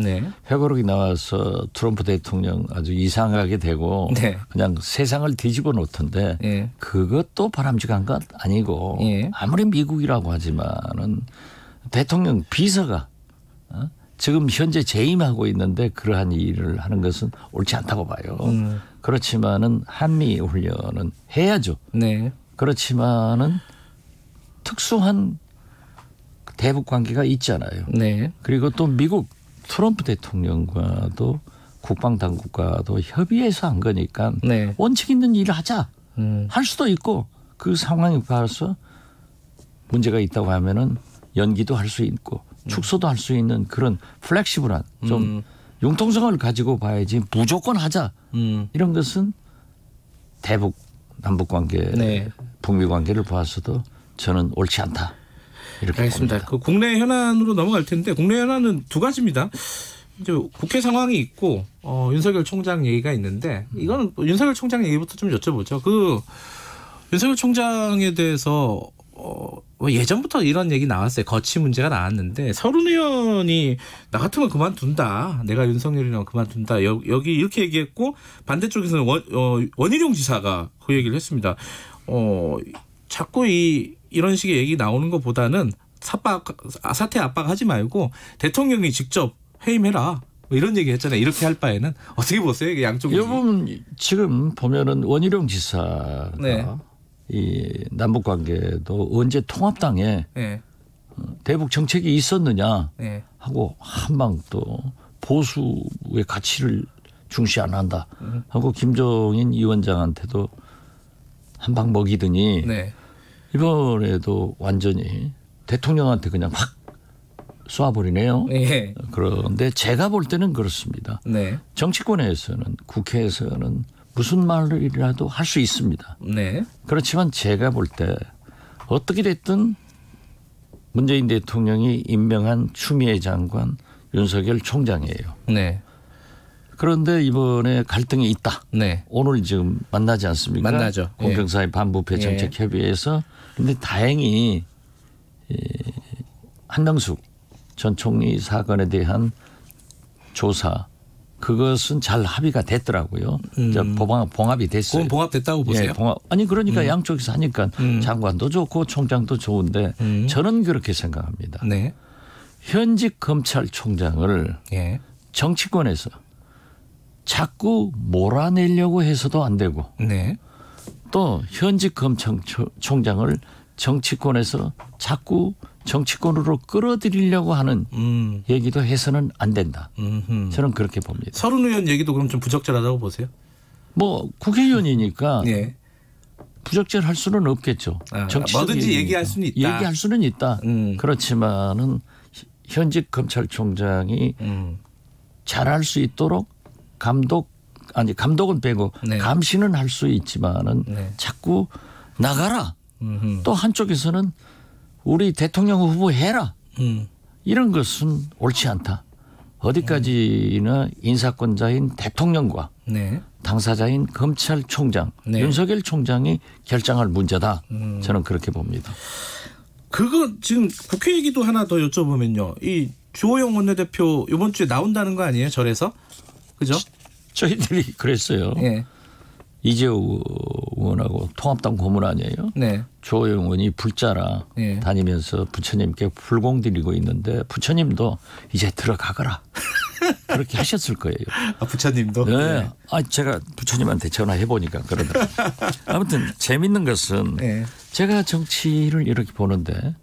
회고록이 나와서 트럼프 대통령 아주 이상하게 되고 그냥 세상을 뒤집어 놓던데 그것도 바람직한 것 아니고 아무리 미국이라고 하지만은 대통령 비서가 지금 현재 재임하고 있는데 그러한 일을 하는 것은 옳지 않다고 봐요. 그렇지만은 한미 훈련은 해야죠. 그렇지만은 특수한 대북 관계가 있잖아요. 네. 그리고 또 미국 트럼프 대통령과도 국방 당국과도 협의해서 한 거니까 네. 원칙 있는 일을 하자. 할 수도 있고 그 상황에 봐서 문제가 있다고 하면은 연기도 할 수 있고 축소도 할 수 있는 그런 플렉시블한 좀 융통성을 가지고 봐야지 무조건 하자. 이런 것은 대북 남북 관계, 네. 북미 관계를 봐서도 저는 옳지 않다. 이렇게 알겠습니다. 봅니다. 그 국내 현안으로 넘어갈 텐데 국내 현안은 두 가지입니다. 이제 국회 상황이 있고 윤석열 총장 얘기가 있는데 이거는 윤석열 총장 얘기부터 좀 여쭤보죠. 그 윤석열 총장에 대해서 예전부터 이런 얘기 나왔어요. 거취 문제가 나왔는데 서른 의원이 나 같으면 그만둔다. 내가 윤석열이랑 그만둔다. 여기 이렇게 얘기했고 반대쪽에서는 원희룡 지사가 그 얘기를 했습니다. 자꾸 이런 식의 얘기 나오는 것보다는 사퇴 압박하지 말고 대통령이 직접 해임해라. 뭐 이런 얘기 했잖아요. 이렇게 할 바에는 어떻게 보세요? 이게 양쪽이. 여러분 지금 보면은 원희룡 지사가 네. 이 남북 관계도 언제 통합당에 네. 대북 정책이 있었느냐 네. 하고 한방 또 보수의 가치를 중시 안 한다 하고 김종인 위원장한테도 한방 먹이더니 네. 이번에도 완전히 대통령한테 그냥 확 쏘아버리네요. 네. 그런데 제가 볼 때는 그렇습니다. 네. 정치권에서는 국회에서는 무슨 말이라도 할 수 있습니다. 네. 그렇지만 제가 볼 때 어떻게 됐든 문재인 대통령이 임명한 추미애 장관, 윤석열 총장이에요. 네. 그런데 이번에 갈등이 있다. 네. 오늘 지금 만나지 않습니까? 만나죠. 공정사회 반부패 정책협의회에서. 그런데 다행히 한명숙 전 총리 사건에 대한 조사 그것은 잘 합의가 됐더라고요. 봉합이 됐어요. 그건 봉합됐다고 보세요? 예, 아니 그러니까 양쪽에서 하니까 장관도 좋고 총장도 좋은데 저는 그렇게 생각합니다. 네. 현직 검찰총장을 예. 정치권에서 자꾸 몰아내려고 해서도 안 되고 네. 또 현직 검찰총장을 정치권에서 자꾸 정치권으로 끌어들이려고 하는 얘기도 해서는 안 된다. 저는 그렇게 봅니다. 서른 의원 얘기도 그럼 좀 부적절하다고 보세요? 뭐 국회의원이니까 네. 부적절할 수는 없겠죠. 뭐든지 얘기할 수는 있다. 얘기할 수는 있다. 그렇지만은 현직 검찰총장이 잘할 수 있도록 감독은 빼고 네. 감시는 할 수 있지만은 네. 자꾸 나가라. 또 한쪽에서는 우리 대통령 후보 해라. 이런 것은 옳지 않다. 어디까지나 인사권자인 대통령과 네. 당사자인 검찰총장 네. 윤석열 총장이 결정할 문제다. 저는 그렇게 봅니다. 그거 지금 국회 얘기도 하나 더 여쭤보면요. 이 주호영 원내대표 이번 주에 나온다는 거 아니에요? 절에서? 그죠? 저희들이 그랬어요. 네. 이재호 의원하고 통합당 고문 아니에요? 네. 주호영 의원이 불자라 네. 다니면서 부처님께 불공 드리고 있는데 부처님도 이제 들어가거라. 그렇게 하셨을 거예요. 아, 부처님도? 네. 네. 아, 제가 부처님한테 전화해 보니까 그러더라고요. 아무튼 재밌는 것은 네. 제가 정치를 이렇게 보는데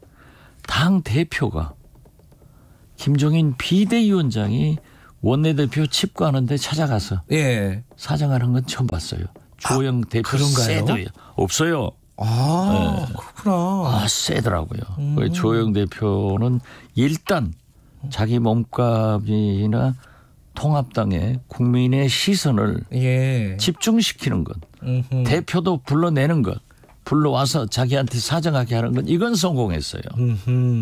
당 대표가 김종인 비대위원장이 원내대표 칩거하는데 찾아가서 예. 사정하는 건 처음 봤어요. 주호영 대표 그런가요? 세더요. 없어요. 아, 네. 그렇구나. 세더라고요. 주호영 대표는 일단 자기 몸값이나 통합당의 국민의 시선을 예. 집중시키는 것. 대표도 불러내는 것. 불러와서 자기한테 사정하게 하는 건 이건 성공했어요.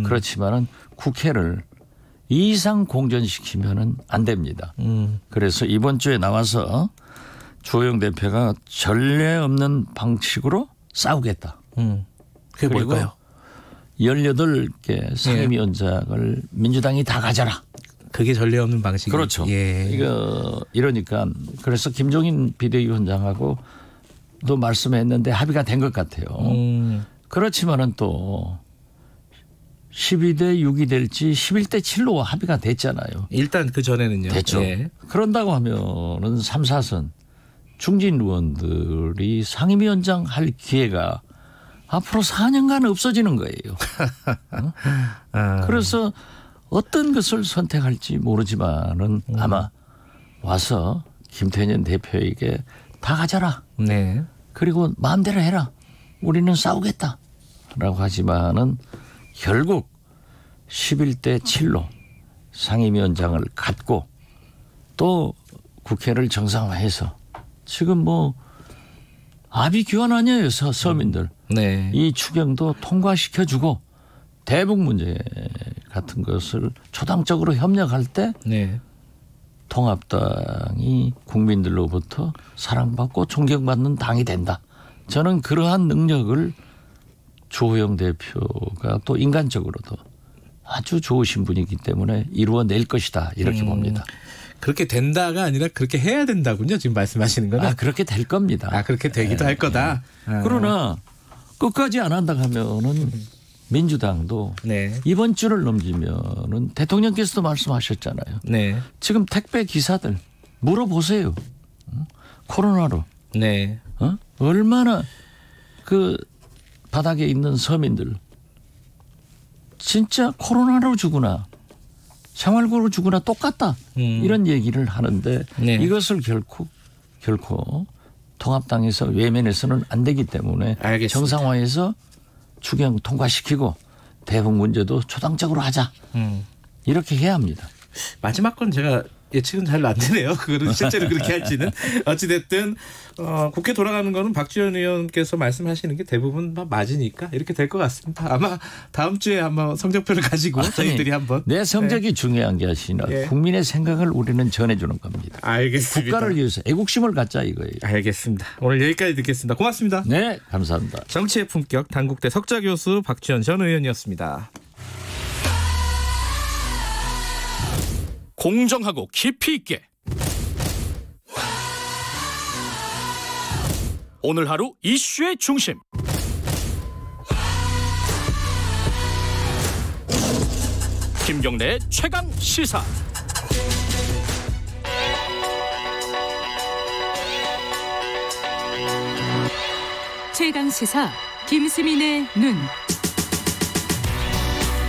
그렇지만은 국회를 이상 공전시키면은 안 됩니다. 그래서 이번 주에 나와서 주호영 대표가 전례 없는 방식으로 싸우겠다. 그게 뭘까요? 18개 상임위원장을 민주당이 다 가져라. 그게 전례 없는 방식이. 그렇죠. 예. 이러니까 그래서 김종인 비대위원장하고 또 말씀했는데 합의가 된 것 같아요. 그렇지만은 또 12대 6이 될지 11대 7로 합의가 됐잖아요. 일단 그 전에는요. 됐죠. 예. 그런다고 하면은 3, 4선 중진 의원들이 상임위원장 할 기회가 앞으로 4년간 없어지는 거예요. 그래서 어떤 것을 선택할지 모르지만은 아마 와서 김태년 대표에게 다 가져라. 네. 그리고 마음대로 해라. 우리는 싸우겠다라고 하지만은 결국 11대 7로 상임위원장을 갖고 또 국회를 정상화해서 지금 뭐 압의 교환 아니에요, 서민들. 네. 이 추경도 통과시켜주고 대북 문제 같은 것을 초당적으로 협력할 때 네. 통합당이 국민들로부터 사랑받고 존경받는 당이 된다. 저는 그러한 능력을 주호영 대표가 또 인간적으로도 아주 좋으신 분이기 때문에 이루어낼 것이다. 이렇게 봅니다. 그렇게 된다가 아니라 그렇게 해야 된다군요. 지금 말씀하시는 거는. 그렇게 될 겁니다. 그렇게 되기도 할 거다. 그러나 끝까지 안 한다 하면은 민주당도 네. 이번 주를 넘기면은 대통령께서도 말씀하셨잖아요. 네. 지금 택배 기사들 물어보세요. 코로나로. 네. 얼마나 그 바닥에 있는 서민들 진짜 코로나로 죽으나 생활고로 죽으나 똑같다. 이런 얘기를 하는데 네. 이것을 결코 통합당에서 외면해서는 안 되기 때문에 알겠습니다. 정상화해서 추경 통과시키고 대북 문제도 초당적으로 하자. 이렇게 해야 합니다. 마지막 건 제가 예측은 잘 안 되네요. 그거는 실제로 그렇게 할지는. 어찌됐든 국회 돌아가는 거는 박지원 의원께서 말씀하시는 게 대부분 맞으니까 이렇게 될 것 같습니다. 아마 다음 주에 한번 성적표를 가지고 저희들이 한번. 내 성적이 중요한 게 아니라 국민의 생각을 우리는 전해주는 겁니다. 알겠습니다. 국가를 위해서 애국심을 갖자 이거예요. 알겠습니다. 오늘 여기까지 듣겠습니다. 고맙습니다. 네, 감사합니다. 정치의 품격 단국대 석좌 교수 박지원 전 의원이었습니다. 공정하고 깊이 있게 오늘 하루 이슈의 중심 김경래의 최강 시사. 최강 시사 김수민의 눈.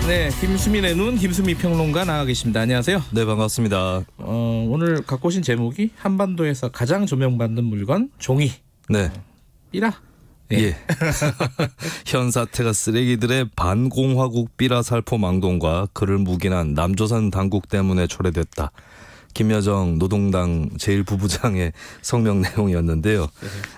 네, 김수민의 눈 김수미 평론가 나와 계십니다. 안녕하세요. 네, 반갑습니다. 오늘 갖고 오신 제목이 한반도에서 가장 조명받는 물건 종이. 네. 삐라. 예. 현 사태가 쓰레기들의 반공화국 삐라 살포 망동과 그를 묵인한 남조선 당국 때문에 초래됐다. 김여정 노동당 제1부부장의 성명 내용이었는데요.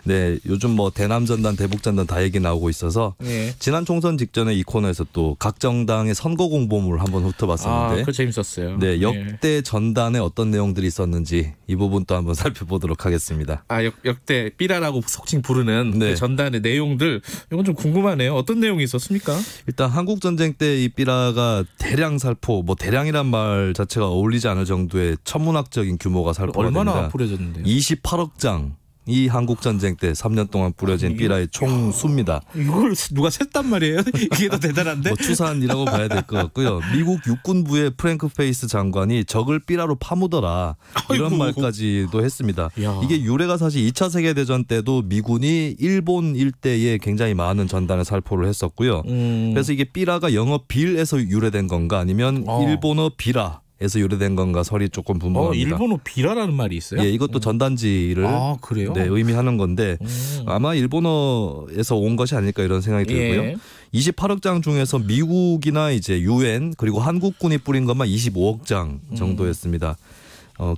네, 요즘 뭐 대남전단, 대북전단 다 얘기 나오고 있어서 지난 총선 직전에 이 코너에서 또 각 정당의 선거 공보물을 한번 훑어봤었는데, 그거 재밌었어요. 네, 역대 전단에 어떤 내용들이 있었는지 이 부분 또 한번 살펴보도록 하겠습니다. 역대 삐라라고 속칭 부르는 그 전단의 내용들, 이건 좀 궁금하네요. 어떤 내용이 있었습니까? 일단 한국 전쟁 때 이 삐라가 대량 살포, 뭐 대량이란 말 자체가 어울리지 않을 정도의 천문학적인 규모가 살포가 됩니다. 얼마나 뿌려졌는데요? 28억 장. 이 한국 전쟁 때 3년 동안 뿌려진 삐라의 총 수입니다. 이걸 누가 셌단 말이에요? 이게 더 대단한데? 뭐 추산이라고 봐야 될 것 같고요. 미국 육군부의 프랭크 페이스 장관이 적을 삐라로 파묻어라 이런 말까지도 했습니다. 이게 유래가 사실 2차 세계대전 때도 미군이 일본 일대에 굉장히 많은 전단을 살포를 했었고요. 그래서 이게 삐라가 영어 빌에서 유래된 건가 아니면 일본어 비라 에서 유래된 건가 설이 조금 분분합니다. 일본어 비라라는 말이 있어요? 예, 이것도 전단지를 그래요? 네, 의미하는 건데 아마 일본어에서 온 것이 아닐까 이런 생각이 들고요. 28억 장 중에서 미국이나 이제 UN 그리고 한국군이 뿌린 것만 25억 장 정도였습니다.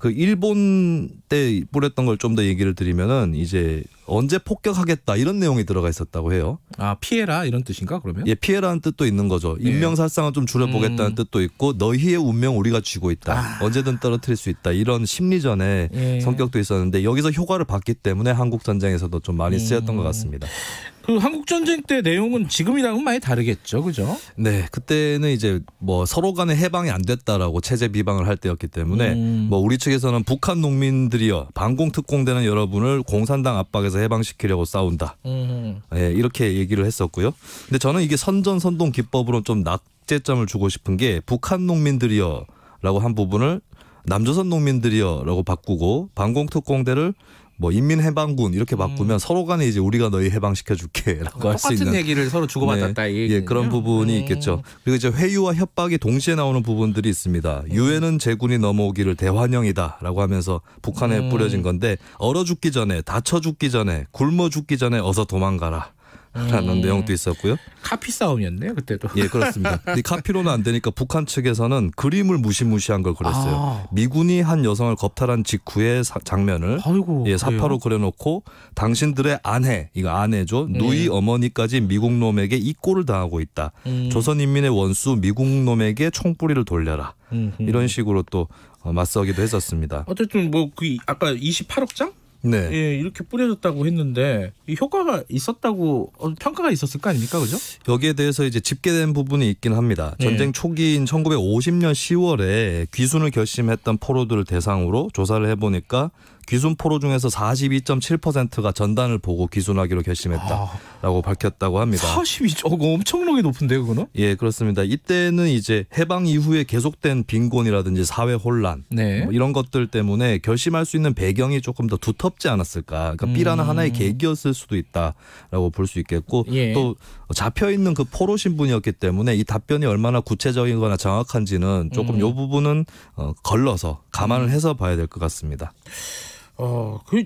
그 일본 때 뿌렸던 걸 좀 더 얘기를 드리면은 이제 언제 폭격하겠다 이런 내용이 들어가 있었다고 해요. 피해라 이런 뜻인가 그러면? 예, 피해라는 뜻도 있는 거죠. 인명살상을 좀 줄여보겠다는 뜻도 있고 너희의 운명 우리가 쥐고 있다. 언제든 떨어뜨릴 수 있다. 이런 심리전의 성격도 있었는데 여기서 효과를 봤기 때문에 한국 전쟁에서도 좀 많이 쓰였던 것 같습니다. 그 한국 전쟁 때 내용은 지금이랑은 많이 다르겠죠, 그죠? 네, 그때는 이제 뭐 서로 간에 해방이 안 됐다라고 체제 비방을 할 때였기 때문에 뭐 우리 측에서는 북한 농민들이여 반공특공대는 여러분을 공산당 압박에서 해방시키려고 싸운다. 네, 이렇게 얘기를 했었고요. 근데 저는 이게 선전선동 기법으로 좀 낙제점을 주고 싶은 게 북한 농민들이여라고 한 부분을 남조선 농민들이여라고 바꾸고 반공특공대를 뭐 인민해방군 이렇게 바꾸면 서로 간에 이제 우리가 너희 해방시켜줄게라고 할 수 있는 똑같은 얘기를 서로 주고받았다. 네, 이 얘기군요. 예, 그런 부분이 있겠죠. 그리고 이제 회유와 협박이 동시에 나오는 부분들이 있습니다. 유엔은 제군이 넘어오기를 대환영이다라고 하면서 북한에 뿌려진 건데 얼어 죽기 전에 다쳐 죽기 전에 굶어 죽기 전에 어서 도망가라. 라는 내용도 있었고요. 카피 싸움이었네요 그때도. 예, 그렇습니다. 이 카피로는 안 되니까 북한 측에서는 그림을 무시무시한 걸 그렸어요. 미군이 한 여성을 겁탈한 직후의 장면을 예, 사파로 그려놓고 당신들의 아내, 이거 아내죠. 누이 어머니까지 미국 놈에게 이 꼴을 당하고 있다. 조선인민의 원수 미국 놈에게 총뿌리를 돌려라. 이런 식으로 또 맞서기도 했었습니다. 어쨌든 뭐 그 아까 28억 장? 네. 예, 이렇게 뿌려졌다고 했는데 이 효과가 있었다고 평가가 있었을 거 아닙니까, 그죠? 여기에 대해서 이제 집계된 부분이 있긴 합니다. 전쟁 초기인 1950년 10월에 귀순을 결심했던 포로들을 대상으로 조사를 해보니까 귀순 포로 중에서 42.7%가 전단을 보고 귀순하기로 결심했다라고 밝혔다고 합니다. 42점 엄청나게 높은데요, 그거는? 예, 그렇습니다. 이때는 이제 해방 이후에 계속된 빈곤이라든지 사회 혼란 뭐 이런 것들 때문에 결심할 수 있는 배경이 조금 더 두텁지 않았을까. 그러니까 B라는 하나의 계기였을 수도 있다라고 볼 수 있겠고 또 잡혀 있는 그 포로 신분이었기 때문에 이 답변이 얼마나 구체적이거나 정확한지는 조금 이 부분은 걸러서 감안을 해서 봐야 될 것 같습니다.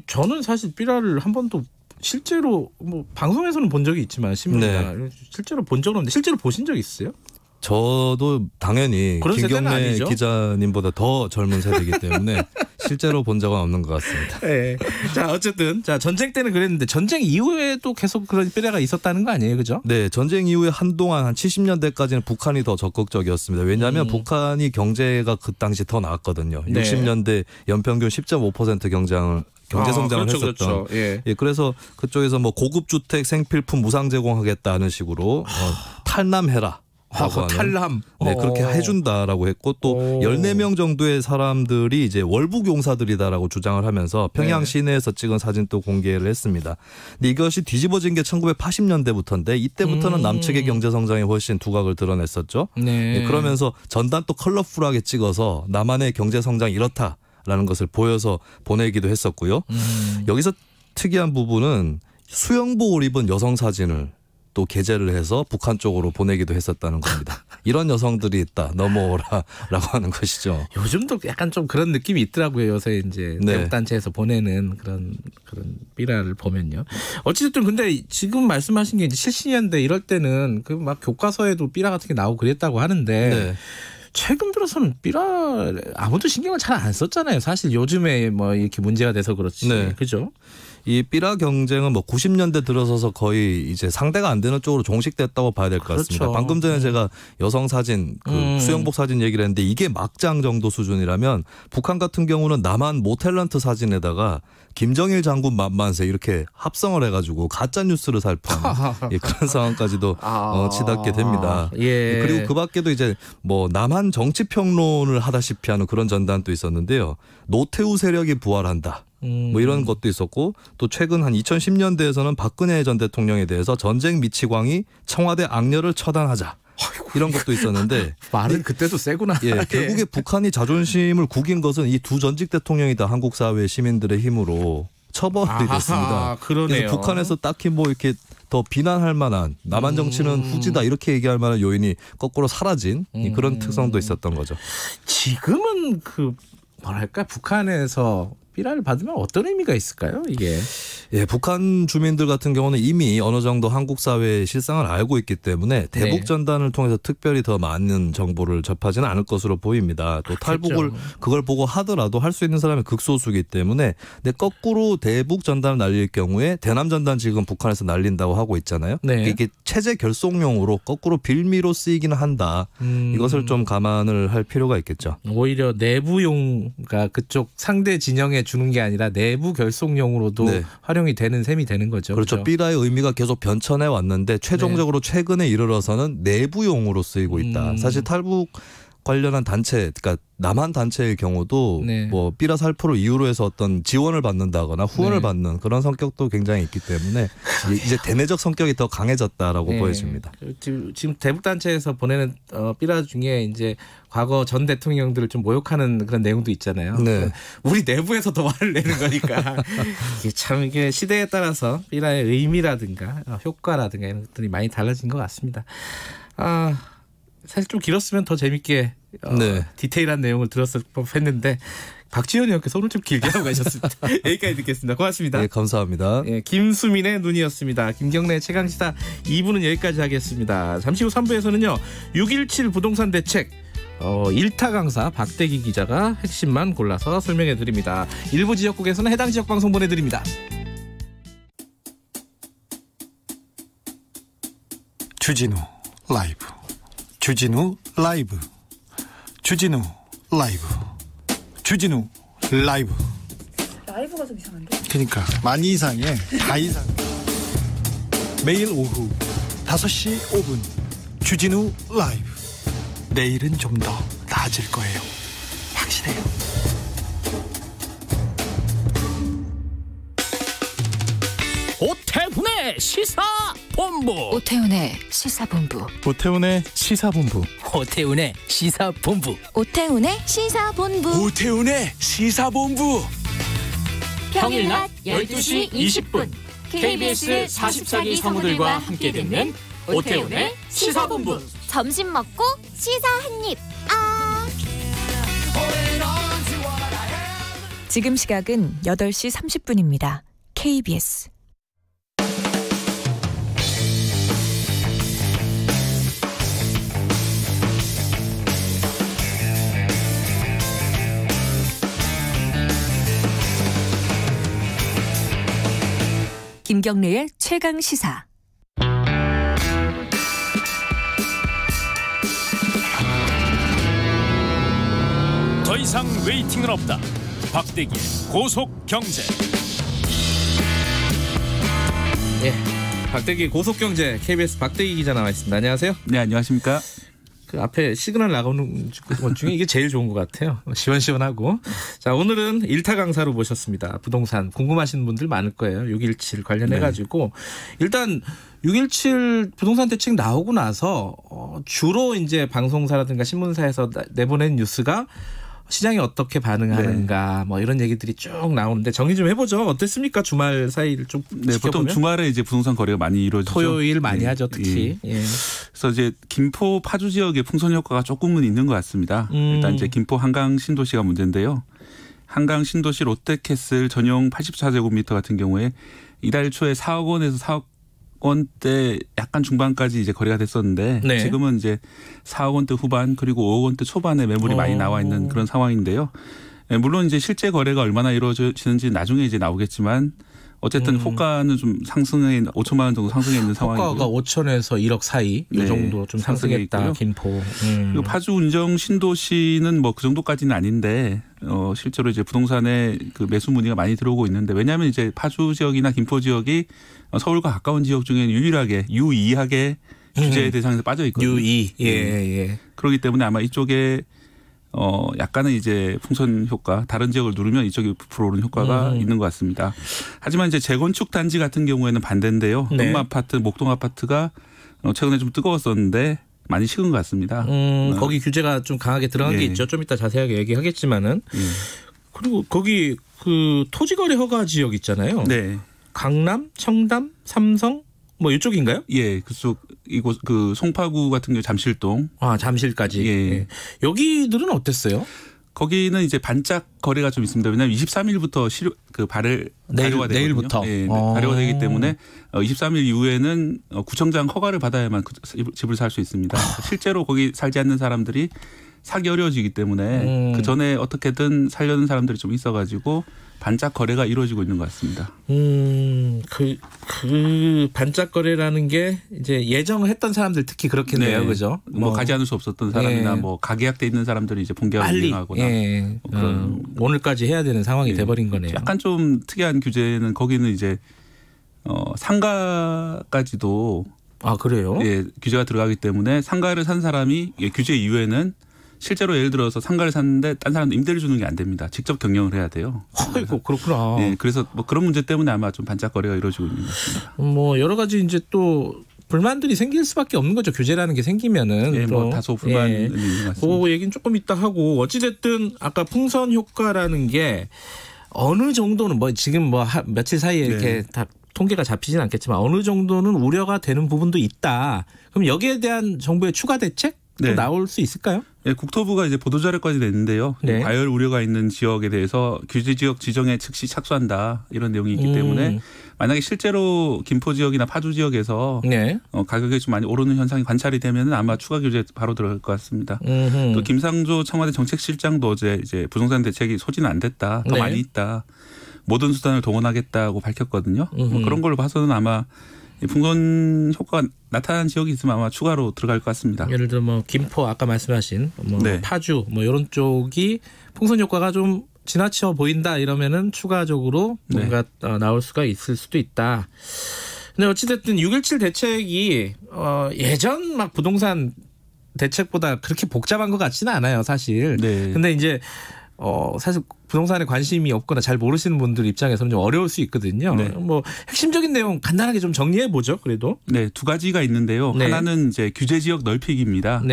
저는 사실 삐라를 한 번도 실제로 뭐 방송에서는 본 적이 있지만 신문이나 실제로 본 적은 없는데 실제로 보신 적 있어요? 저도 당연히 김경래 아니죠? 기자님보다 더 젊은 세대이기 때문에 실제로 본 적은 없는 것 같습니다. 네. 자, 어쨌든 전쟁 때는 그랬는데 전쟁 이후에도 계속 그런 삐라가 있었다는 거 아니에요, 그죠? 네, 전쟁 이후에 한동안 한 70년대까지는 북한이 더 적극적이었습니다. 왜냐하면 북한이 경제가 그 당시 더 나았거든요. 60년대 연평균 10.5% 경제 성장을 했었던. 그렇죠. 예, 그래서 그쪽에서 뭐 고급 주택 생필품 무상 제공하겠다는 식으로 탈남해라. 탈남. 네, 그렇게 해준다라고 했고 또 14명 정도의 사람들이 이제 월북 용사들이다라고 주장을 하면서 평양 시내에서 찍은 사진도 공개를 했습니다. 근데 이것이 뒤집어진 게 1980년대부터인데 이때부터는 남측의 경제 성장이 훨씬 두각을 드러냈었죠. 네, 그러면서 전단 또 컬러풀하게 찍어서 남한의 경제 성장이 이렇다라는 것을 보여서 보내기도 했었고요. 여기서 특이한 부분은 수영복을 입은 여성 사진을 또 게재를 해서 북한 쪽으로 보내기도 했었다는 겁니다. 이런 여성들이 있다. 넘어오라라고 하는 것이죠. 요즘도 약간 좀 그런 느낌이 있더라고요. 요새 이제 대북단체에서 보내는 그런 삐라를 보면요. 어쨌든 근데 지금 말씀하신 게 이제 70년대 이럴 때는 그 막 교과서에도 삐라 같은 게 나오고 그랬다고 하는데 최근 들어서는 삐라 아무도 신경을 잘 안 썼잖아요. 사실 요즘에 뭐 이렇게 문제가 돼서 그렇지. 그죠? 이 삐라 경쟁은 뭐 90년대 들어서서 거의 이제 상대가 안 되는 쪽으로 종식됐다고 봐야 될 것 같습니다. 방금 전에 제가 여성 사진, 수영복 사진 얘기를 했는데 이게 막장 정도 수준이라면 북한 같은 경우는 남한 모텔런트 사진에다가 김정일 장군 만만세 이렇게 합성을 해가지고 가짜 뉴스를 살포하는 그런 상황까지도 치닫게 됩니다. 그리고 그 밖에도 이제 뭐 남한 정치 평론을 하다시피 하는 그런 전단도 있었는데요. 노태우 세력이 부활한다. 뭐 이런 것도 있었고 또 최근 한 2010년대에서는 박근혜 전 대통령에 대해서 전쟁 미치광이 청와대 악녀를 처단하자. 이런 것도 있었는데 말은 그때도 세구나. 결국에 북한이 자존심을 구긴 것은 이 두 전직 대통령이 다 한국 사회 시민들의 힘으로 처벌이 됐습니다. 그래서 북한에서 딱히 뭐 이렇게 더 비난할 만한 남한 정치는 후지다 이렇게 얘기할 만한 요인이 거꾸로 사라진 그런 특성도 있었던 거죠. 지금은 그 뭐랄까 북한에서 삐라를 받으면 어떤 의미가 있을까요, 이게? 북한 주민들 같은 경우는 이미 어느 정도 한국 사회의 실상을 알고 있기 때문에 대북 전단을 통해서 특별히 더 많은 정보를 접하지는 않을 것으로 보입니다. 또 탈북을 그걸 보고 하더라도 할 수 있는 사람이 극소수이기 때문에 근데 거꾸로 대북 전단을 날릴 경우에 대남 전단 지금 북한에서 날린다고 하고 있잖아요. 이게 체제 결속용으로 거꾸로 빌미로 쓰이기는 한다. 이것을 좀 감안을 할 필요가 있겠죠. 오히려 내부용, 그러니까 그쪽 상대 진영에 주는 게 아니라 내부 결속용으로도 활용이 되는 셈이 되는 거죠. 그렇죠. 삐라의 의미가 계속 변천해 왔는데 최종적으로 최근에 이르러서는 내부용으로 쓰이고 있다. 사실 탈북 관련한 단체, 그러니까 남한 단체의 경우도 네. 뭐 삐라 살포를 이유로 해서 어떤 지원을 받는다거나 후원을 네. 받는 그런 성격도 굉장히 있기 때문에 이제 대내적 성격이 더 강해졌다라고 네. 보여집니다. 지금 대북 단체에서 보내는 삐라 중에 이제 과거 전 대통령들을 좀 모욕하는 그런 내용도 있잖아요. 네. 우리 내부에서 더 화를 내는 거니까 이게 시대에 따라서 삐라의 의미라든가 효과라든가 이런 것들이 많이 달라진 것 같습니다. 사실 좀 길었으면 더 재밌게 네. 디테일한 내용을 들었을 법했는데 박지현 의원께서 오늘 좀 길게 하고 가셨습니다. 여기까지 듣겠습니다. 고맙습니다. 네, 감사합니다. 예, 김수민의 눈이었습니다. 김경래 최강시사 2부는 여기까지 하겠습니다. 잠시 후 3부에서는요. 6.17 부동산 대책 일타 강사 박대기 기자가 핵심만 골라서 설명해 드립니다. 일부 지역국에서는 해당 지역 방송 보내드립니다. 주진우 라이브 주진우 라이브 주진우 라이브 주진우 라이브. 라이브가 좀 이상한데? 그러니까 많이 이상해. 다 이상. 매일 오후 5시 5분 주진우 라이브. 내일은 좀 더 나아질 거예요. 확실해요. 오태훈의 시사본부. 오태훈의 시사본부. 오태훈의 시사본부. 오태훈의 시사본부. 오태훈의 시사본부. 오태훈의 시사본부. 평일 낮 12시 20분 KBS 44기 성우들과 함께 듣는 오태훈의 시사본부. 점심 먹고 시사 한입. 지금 시각은 8시 30분입니다. KBS. 김경래의 최강 시사. 더 이상 웨이팅은 없다. 박대기의 고속 경제. 예, 박대기 고속 경제 KBS 박대기 기자 나와 있습니다. 안녕하세요. 네, 안녕하십니까. 그 앞에 시그널 나가는 것 중에 이게 제일 좋은 것 같아요. 시원시원하고. 자, 오늘은 일타 강사로 모셨습니다. 부동산 궁금하신 분들 많을 거예요. 6.17 관련해가지고. 네. 일단 6.17 부동산 대책 나오고 나서 주로 이제 방송사라든가 신문사에서 내보낸 뉴스가 시장이 어떻게 반응하는가 네. 뭐 이런 얘기들이 쭉 나오는데 정리 좀 해보죠. 어땠습니까? 주말 사이를 좀 네, 지켜보면? 보통 주말에 이제 부동산 거래가 많이 이루어지죠. 토요일 많이 네. 하죠, 특히. 예. 예. 그래서 이제 김포 파주 지역의 풍선 효과가 조금은 있는 것 같습니다. 일단 이제 김포 한강 신도시가 문제인데요. 한강 신도시 롯데캐슬 전용 84제곱미터 같은 경우에 이달 초에 4억 원에서 4억 원대 약간 중반까지 이제 거래가 됐었는데 네. 지금은 이제 4억 원대 후반 그리고 5억 원대 초반에 매물이 많이 나와 있는 그런 상황인데요. 물론 이제 실제 거래가 얼마나 이루어지는지 나중에 이제 나오겠지만 어쨌든 호가는 좀 상승해 5천만 원 정도 상승해 있는 상황이고요. 호가가 5천에서 1억 사이 이 정도 좀 상승했다. 김포. 그리고 파주 운정 신도시는 뭐 그 정도까지는 아닌데 실제로 이제 부동산에 그 매수 문의가 많이 들어오고 있는데 왜냐하면 이제 파주 지역이나 김포 지역이 서울과 가까운 지역 중에 유일하게 유의하게 규제 대상에서 빠져 있거든요. 예. 그렇기 때문에 아마 이쪽에 약간은 이제 풍선 효과, 다른 지역을 누르면 이쪽에 불어오는 효과가 있는 것 같습니다. 하지만 이제 재건축 단지 같은 경우에는 반대인데요. 네. 음마 아파트, 목동 아파트가 최근에 좀 뜨거웠었는데 많이 식은 것 같습니다. 거기 규제가 좀 강하게 들어간 게 있죠. 좀 이따 자세하게 얘기하겠지만은. 그리고 거기 그 토지거래 허가 지역 있잖아요. 네. 강남, 청담, 삼성 뭐 이쪽인가요? 예, 그쪽 이곳 그 송파구 같은 경우 잠실동. 잠실까지. 예. 여기들은 어땠어요? 거기는 이제 반짝 거래가 좀 있습니다. 왜냐하면 23일부터 발효가 되거든요. 내일부터. 예, 발효가 되기 때문에 23일 이후에는 구청장 허가를 받아야만 집을 살 수 있습니다. 실제로 거기 살지 않는 사람들이 사기 어려워지기 때문에 그 전에 어떻게든 살려는 사람들이 좀 있어가지고 반짝 거래가 이루어지고 있는 것 같습니다. 그 반짝 거래라는 게 이제 예정을 했던 사람들 특히 그렇겠네요, 네. 그죠? 뭐 가지 않을 수 없었던 사람이나 뭐 가계약돼 있는 사람들이 이제 본계약 운행하거나 오늘까지 해야 되는 상황이 돼버린 거네요. 약간 좀 특이한 규제는 거기는 이제 상가까지도 그래요? 예, 규제가 들어가기 때문에 상가를 산 사람이 규제 이후에는 실제로 예를 들어서 상가를 샀는데 딴 사람도 임대를 주는 게 안 됩니다. 직접 경영을 해야 돼요. 아이고 그렇구나. 네, 그래서 뭐 그런 문제 때문에 아마 좀 반짝거리가 이루어지고 있는 것 같습니다. 뭐 여러 가지 이제 또 불만들이 생길 수밖에 없는 거죠. 규제라는 게 생기면은. 예, 뭐 다소 불만은 있는 것 같습니다. 그 얘기는 조금 이따 하고 어찌됐든 아까 풍선 효과라는 게 어느 정도는 뭐 지금 뭐 며칠 사이에 이렇게 다 통계가 잡히진 않겠지만 어느 정도는 우려가 되는 부분도 있다. 그럼 여기에 대한 정부의 추가 대책? 또 나올 수 있을까요? 네, 국토부가 이제 보도자료까지 냈는데요. 과열 우려가 있는 지역에 대해서 규제 지역 지정에 즉시 착수한다 이런 내용이 있기 때문에 만약에 실제로 김포 지역이나 파주 지역에서 가격이 좀 많이 오르는 현상이 관찰이 되면 아마 추가 규제 바로 들어갈 것 같습니다. 또 김상조 청와대 정책실장도 어제 이제 부동산 대책이 소진은 안 됐다, 더 많이 있다, 모든 수단을 동원하겠다고 밝혔거든요. 뭐 그런 걸로 봐서는 아마 풍선 효과가 나타난 지역이 있으면 아마 추가로 들어갈 것 같습니다. 예를 들어 뭐 김포 아까 말씀하신 뭐 파주 뭐 이런 쪽이 풍선 효과가 좀 지나쳐 보인다 이러면은 추가적으로 뭔가 나올 수가 있을 수도 있다. 근데 어찌됐든 6.17 대책이 예전 막 부동산 대책보다 그렇게 복잡한 것 같지는 않아요, 사실. 근데 이제 사실 부동산에 관심이 없거나 잘 모르시는 분들 입장에서는 좀 어려울 수 있거든요. 뭐 핵심적인 내용 간단하게 좀 정리해 보죠. 그래도. 네, 두 가지가 있는데요. 하나는 이제 규제 지역 넓히기입니다.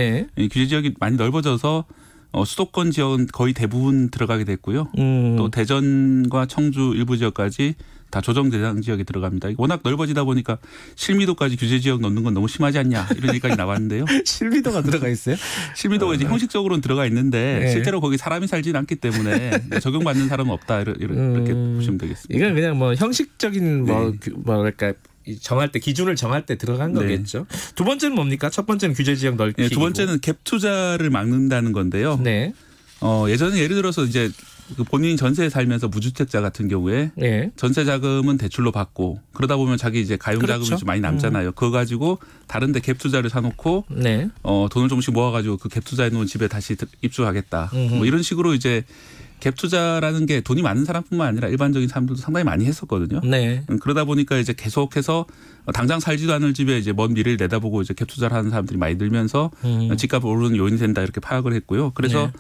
규제 지역이 많이 넓어져서 수도권 지역은 거의 대부분 들어가게 됐고요. 또 대전과 청주 일부 지역까지 다 조정 대상 지역에 들어갑니다. 워낙 넓어지다 보니까 실미도까지 규제 지역 넣는 건 너무 심하지 않냐 이런 얘기까지 나왔는데요. 실미도가 들어가 있어요? 실미도가 이제 형식적으로는 들어가 있는데 실제로 거기 사람이 살지는 않기 때문에 적용받는 사람은 없다 이렇게 보시면 되겠습니다. 이건 그냥 뭐 형식적인 뭐랄까 정할 때 기준을 정할 때 들어간 거겠죠. 두 번째는 뭡니까? 첫 번째는 규제 지역 넓히기. 두 번째는 갭 투자를 막는다는 건데요. 예전에 예를 들어서 이제 본인이 전세에 살면서 무주택자 같은 경우에 전세 자금은 대출로 받고 그러다 보면 자기 이제 가용 자금이 좀 많이 남잖아요. 그거 가지고 다른데 갭 투자를 사놓고 돈을 조금씩 모아가지고 그 갭 투자해 놓은 집에 다시 입주하겠다. 뭐 이런 식으로 이제 갭 투자라는 게 돈이 많은 사람뿐만 아니라 일반적인 사람들도 상당히 많이 했었거든요. 그러다 보니까 이제 계속해서 당장 살지도 않을 집에 이제 먼 미래를 내다보고 이제 갭 투자를 하는 사람들이 많이 늘면서 집값이 오르는 요인이 된다 이렇게 파악을 했고요. 그래서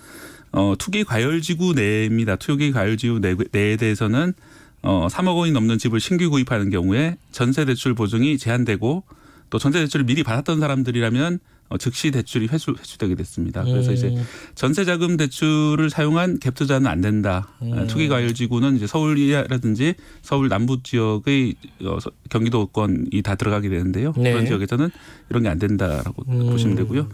투기 과열지구 내입니다. 투기 과열지구 내에 대해서는 3억 원이 넘는 집을 신규 구입하는 경우에 전세 대출 보증이 제한되고 또 전세 대출을 미리 받았던 사람들이라면 즉시 대출이 회수되게 됐습니다. 그래서 이제 전세자금 대출을 사용한 갭 투자는 안 된다. 투기과열지구는 이제 서울이라든지 서울 남부 지역의 경기도권이 다 들어가게 되는데요. 그런 지역에서는 이런 게 안 된다라고 보시면 되고요.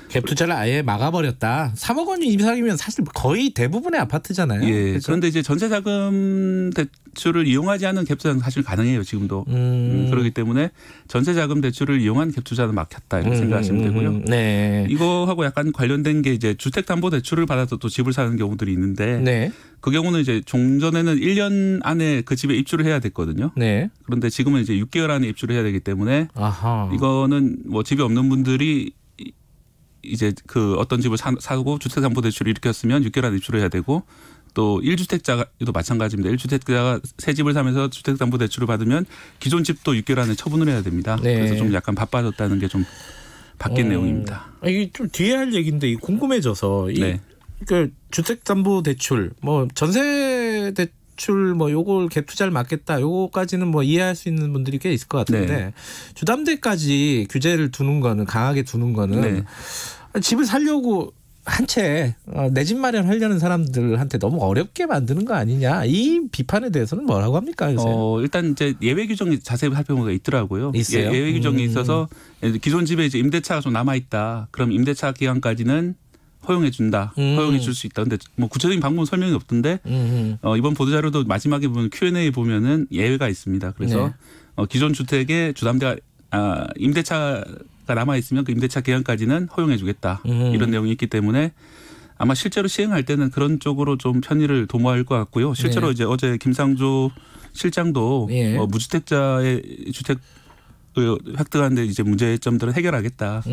갭 투자를 아예 막아버렸다. 3억 원이 이상이면 사실 거의 대부분의 아파트잖아요. 그렇죠? 그런데 이제 전세자금 대출을 이용하지 않은 갭 투자는 사실 가능해요. 지금도. 그렇기 때문에 전세자금 대출을 이용한 갭 투자는 막혔다 이렇게 생각하시면 되고요. 이거하고 약간 관련된 게 이제 주택담보대출을 받아서 또 집을 사는 경우들이 있는데 그 경우는 이제 종전에는 1년 안에 그 집에 입주를 해야 됐거든요. 그런데 지금은 이제 6개월 안에 입주를 해야 되기 때문에 이거는 뭐 집이 없는 분들이 이제 그 어떤 집을 사고 주택담보대출을 일으켰으면 6개월 안에 입주를 해야 되고 또 1주택자도 마찬가지입니다. 1주택자가 새 집을 사면서 주택담보대출을 받으면 기존 집도 6개월 안에 처분을 해야 됩니다. 그래서 좀 약간 바빠졌다는 게 좀 바뀐 내용입니다. 이게 좀 뒤에 할 얘기인데 궁금해져서 그러니까 주택담보대출, 뭐 전세대출, 뭐 요걸 갭 투자를 막겠다, 요거까지는 뭐 이해할 수 있는 분들이 꽤 있을 것 같은데 주담대까지 규제를 두는 거는 강하게 두는 거는 집을 살려고 한 채 내 집 마련하려는 사람들한테 너무 어렵게 만드는 거 아니냐, 이 비판에 대해서는 뭐라고 합니까? 일단 이제 예외 규정이 자세히 살펴보면 있더라고요. 있어요? 예외 규정이 있어서 기존 집에 이제 임대차가 좀 남아 있다. 그럼 임대차 기간까지는 허용해 준다. 허용해 줄 수 있다. 근데 뭐 구체적인 방법은 설명이 없던데 이번 보도자료도 마지막에 보면 Q&A 보면은 예외가 있습니다. 그래서 기존 주택에 주담대가 임대차가 남아 있으면 그 임대차 기간까지는 허용해 주겠다. 이런 내용이 있기 때문에 아마 실제로 시행할 때는 그런 쪽으로 좀 편의를 도모할 것 같고요. 실제로 이제 어제 김상조 실장도 무주택자의 주택 획득하는데 이제 문제점들을 해결하겠다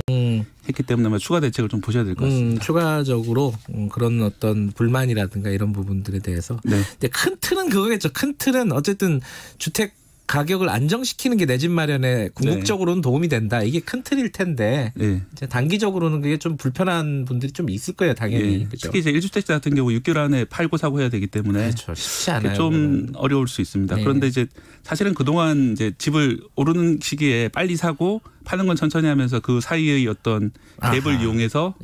했기 때문에 추가 대책을 좀 보셔야 될 것 같습니다. 추가적으로 그런 어떤 불만이라든가 이런 부분들에 대해서. 근데 큰 틀은 그거겠죠. 큰 틀은 어쨌든 주택 가격을 안정시키는 게 내 집 마련에 궁극적으로는 도움이 된다. 이게 큰 틀일 텐데 이제 단기적으로는 그게 좀 불편한 분들이 좀 있을 거예요. 당연히. 그렇죠? 특히 이제 1주택자 같은 경우 6개월 안에 팔고 사고 해야 되기 때문에 그렇죠. 쉽지 않아요. 좀 어려울 수 있습니다. 그런데 이제 사실은 그동안 이제 집을 오르는 시기에 빨리 사고 파는 건 천천히 하면서 그 사이의 어떤 갭을 이용해서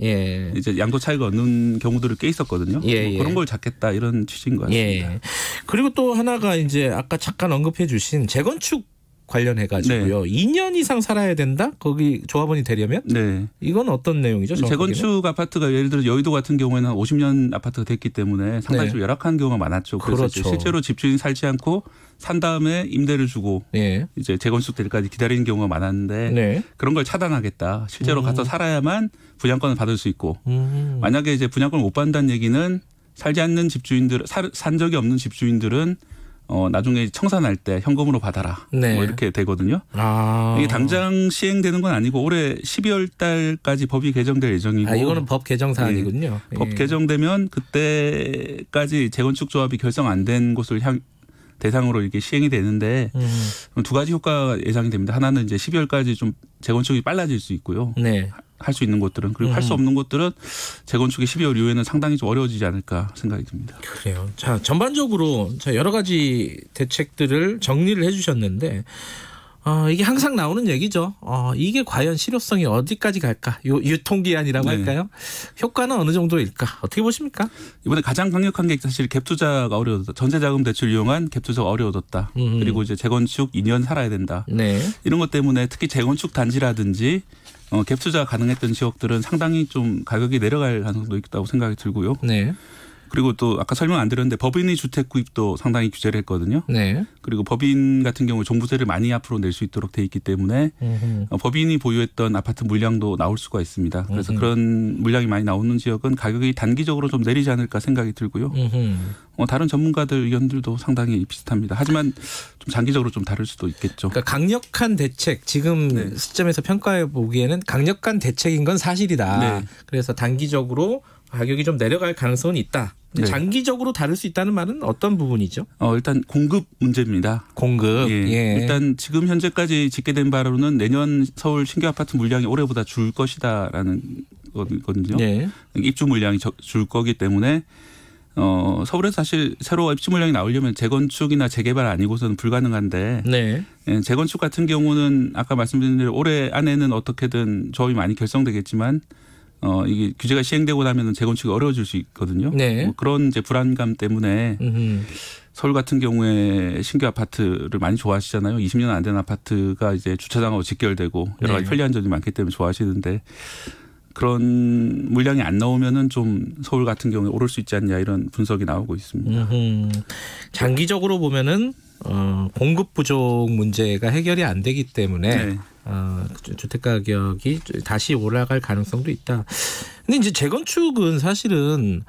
이제 양도 차익을 얻는 경우들이 꽤 있었거든요. 그런 걸 잡겠다 이런 취지인 것 같습니다. 그리고 또 하나가 이제 아까 잠깐 언급해 주신 재건축 관련해 가지고요. 2년 이상 살아야 된다? 거기 조합원이 되려면? 이건 어떤 내용이죠? 정확하게는? 재건축 아파트가 예를 들어 여의도 같은 경우에는 한 50년 아파트가 됐기 때문에 상당히 좀 열악한 경우가 많았죠. 그래서 이제 실제로 집주인이 살지 않고 산 다음에 임대를 주고 이제 재건축 될 때까지 기다리는 경우가 많았는데 그런 걸 차단하겠다. 실제로 가서 살아야만 분양권을 받을 수 있고 만약에 이제 분양권을 못 받는다는 얘기는 살지 않는 집주인들, 산 적이 없는 집주인들은 나중에 청산할 때 현금으로 받아라. 뭐 이렇게 되거든요. 이게 당장 시행되는 건 아니고 올해 12월 달까지 법이 개정될 예정이고. 이거는 법 개정 사안이군요. 법 개정되면 그때까지 재건축 조합이 결성 안 된 곳을 대상으로 이렇게 시행이 되는데 두 가지 효과가 예상이 됩니다. 하나는 이제 12월까지 좀 재건축이 빨라질 수 있고요. 할 수 있는 곳들은. 그리고 할 수 없는 곳들은 재건축이 12월 이후에는 상당히 좀 어려워지지 않을까 생각이 듭니다. 그래요. 자, 전반적으로 여러 가지 대책들을 정리를 해 주셨는데 이게 항상 나오는 얘기죠. 이게 과연 실효성이 어디까지 갈까? 유통기한이라고 할까요? 효과는 어느 정도일까? 어떻게 보십니까? 이번에 가장 강력한 게 사실 갭 투자가 어려워졌다. 전세자금 대출 이용한 갭 투자가 어려워졌다. 그리고 이제 재건축 2년 살아야 된다. 이런 것 때문에 특히 재건축 단지라든지 갭 투자가 가능했던 지역들은 상당히 좀 가격이 내려갈 가능성도 있다고 생각이 들고요. 그리고 또 아까 설명 안 드렸는데 법인의 주택 구입도 상당히 규제를 했거든요. 그리고 법인 같은 경우 종부세를 많이 앞으로 낼 수 있도록 돼 있기 때문에 법인이 보유했던 아파트 물량도 나올 수가 있습니다. 그래서 그런 물량이 많이 나오는 지역은 가격이 단기적으로 좀 내리지 않을까 생각이 들고요. 다른 전문가들 의견들도 상당히 비슷합니다. 하지만 좀 장기적으로 좀 다를 수도 있겠죠. 그러니까 강력한 대책, 지금 시점에서 평가해 보기에는 강력한 대책인 건 사실이다. 그래서 단기적으로 가격이 좀 내려갈 가능성은 있다. 장기적으로 다를 수 있다는 말은 어떤 부분이죠? 일단 공급 문제입니다. 공급. 일단 지금 현재까지 집계된 바로는 내년 서울 신규 아파트 물량이 올해보다 줄 것이다라는 거거든요. 입주 물량이 줄 거기 때문에 서울에서 사실 새로 입주 물량이 나오려면 재건축이나 재개발 아니고서는 불가능한데 재건축 같은 경우는 아까 말씀드린 대로 올해 안에는 어떻게든 조합이 많이 결성되겠지만 이게 규제가 시행되고 나면은 재건축이 어려워질 수 있거든요. 뭐 그런 이제 불안감 때문에 서울 같은 경우에 신규 아파트를 많이 좋아하시잖아요. 20년 안 된 아파트가 이제 주차장하고 직결되고 여러 가지 편리한 점이 많기 때문에 좋아하시는데 그런 물량이 안 나오면은 좀 서울 같은 경우에 오를 수 있지 않냐 이런 분석이 나오고 있습니다. 장기적으로 보면은 공급 부족 문제가 해결이 안 되기 때문에 주택 가격이 다시 올라갈 가능성도 있다. 근데 이제 재건축은 사실은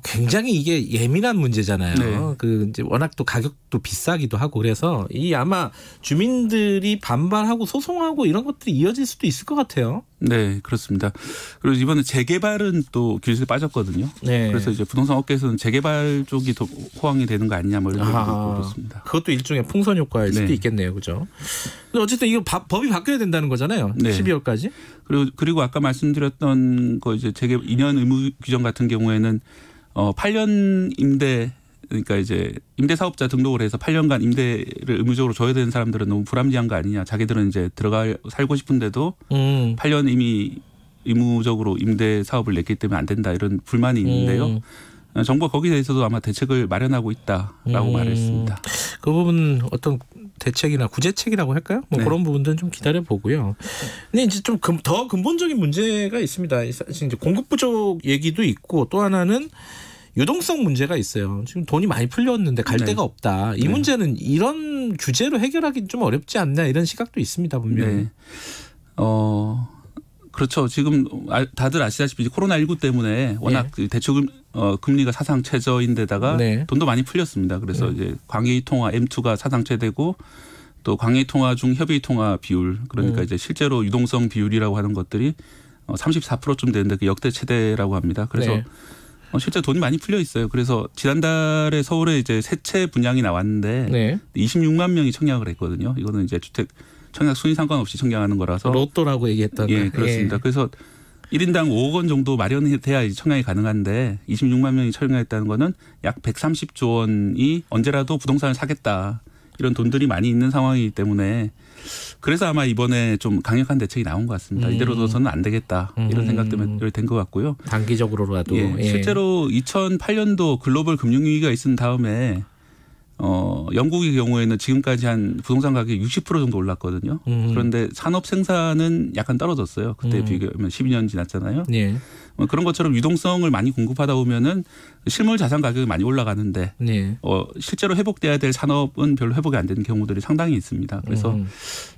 굉장히 이게 예민한 문제잖아요. 그 이제 워낙 또 가격도 비싸기도 하고 그래서 이 아마 주민들이 반발하고 소송하고 이런 것들이 이어질 수도 있을 것 같아요. 네, 그렇습니다. 그리고 이번에 재개발은 또 규제에 빠졌거든요. 그래서 이제 부동산 업계에서는 재개발 쪽이 더 호황이 되는 거 아니냐 뭐 이런 얘기도 그렇습니다. 그것도 일종의 풍선 효과일 수도 있겠네요, 그죠? 근데 어쨌든 이거 법이 바뀌어야 된다는 거잖아요. 12월까지. 그리고 아까 말씀드렸던 거 이제 재개 2년 의무 규정 같은 경우에는 8년 임대 그러니까 이제 임대사업자 등록을 해서 8년간 임대를 의무적으로 줘야 되는 사람들은 너무 불합리한 거 아니냐. 자기들은 이제 살고 싶은데도 8년 이미 의무적으로 임대 사업을 냈기 때문에 안 된다 이런 불만이 있는데요. 정부가 거기에 대해서도 아마 대책을 마련하고 있다라고 말했습니다. 그 부분 어떤 대책이나 구제책이라고 할까요? 뭐 그런 부분들은 좀 기다려 보고요. 근데 이제 좀 더 근본적인 문제가 있습니다. 이제 공급 부족 얘기도 있고 또 하나는 유동성 문제가 있어요. 지금 돈이 많이 풀렸는데 갈 데가 없다. 이 문제는 이런 규제로 해결하기 좀 어렵지 않나 이런 시각도 있습니다. 분명히. 그렇죠. 지금 다들 아시다시피 코로나19 때문에 워낙 대출 금리가 사상 최저인데다가 돈도 많이 풀렸습니다. 그래서 이제 광의 통화 M2가 사상 최대고 또 광의 통화 중 협의 통화 비율 그러니까 이제 실제로 유동성 비율이라고 하는 것들이 34%쯤 되는데 그 역대 최대라고 합니다. 그래서 실제 돈이 많이 풀려 있어요. 그래서 지난달에 서울에 이제 세 채 분양이 나왔는데 네. 26만 명이 청약을 했거든요. 이거는 이제 주택 청약 순위 상관없이 청약하는 거라서 로또라고 얘기했던. 예, 그렇습니다. 그래서 1인당 5억 원 정도 마련돼야 청약이 가능한데 26만 명이 청약했다는 거는 약 130조 원이 언제라도 부동산을 사겠다. 이런 돈들이 많이 있는 상황이기 때문에 그래서 아마 이번에 좀 강력한 대책이 나온 것 같습니다. 이대로 둬서는 안 되겠다. 이런 생각 때문에 된 것 같고요. 단기적으로라도. 예, 실제로 2008년도 글로벌 금융위기가 있은 다음에 영국의 경우에는 지금까지 한 부동산 가격이 60% 정도 올랐거든요. 그런데 산업 생산은 약간 떨어졌어요. 그때 비교하면 12년 지났잖아요. 예. 그런 것처럼 유동성을 많이 공급하다 보면은 실물 자산 가격이 많이 올라가는데 예. 실제로 회복돼야 될 산업은 별로 회복이 안 되는 경우들이 상당히 있습니다. 그래서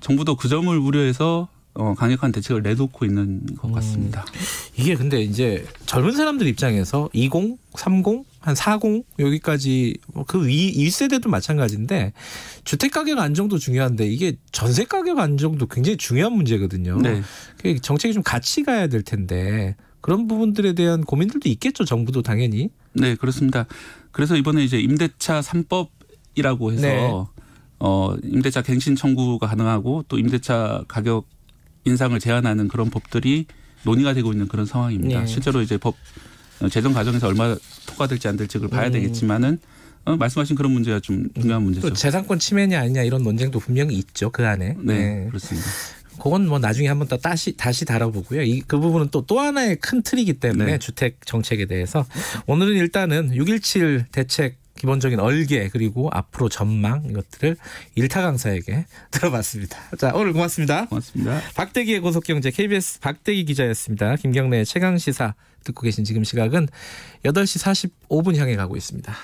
정부도 그 점을 우려해서 강력한 대책을 내놓고 있는 것 같습니다. 이게 근데 이제 젊은 사람들 입장에서 20, 30, 한 40 여기까지 그 위 세대도 마찬가지인데 주택 가격 안정도 중요한데 이게 전세 가격 안정도 굉장히 중요한 문제거든요. 네. 정책이 좀 같이 가야 될 텐데 그런 부분들에 대한 고민들도 있겠죠. 정부도 당연히. 네, 그렇습니다. 그래서 이번에 이제 임대차 3법이라고 해서 네. 임대차 갱신 청구가 가능하고 또 임대차 가격 인상을 제한하는 그런 법들이 논의가 되고 있는 그런 상황입니다. 네. 실제로 이제 법 제정 과정에서 얼마 통과될지 안 될지 그걸 봐야 되겠지만은 말씀하신 그런 문제가 좀 중요한 문제죠. 또 재산권 침해냐 아니냐 이런 논쟁도 분명히 있죠. 그 안에. 네. 그렇습니다. 그건 뭐 나중에 한번 또 다시 다뤄보고요. 그 부분은 또 하나의 큰 틀이기 때문에 네. 주택 정책에 대해서 오늘은 일단은 6.17 대책 기본적인 얼개 그리고 앞으로 전망 이것들을 일타 강사에게 들어봤습니다. 자, 오늘 고맙습니다. 고맙습니다. 박대기의 고속경제 KBS 박대기 기자였습니다. 김경래의 최강시사 듣고 계신 지금 시각은 8시 45분 향해 가고 있습니다.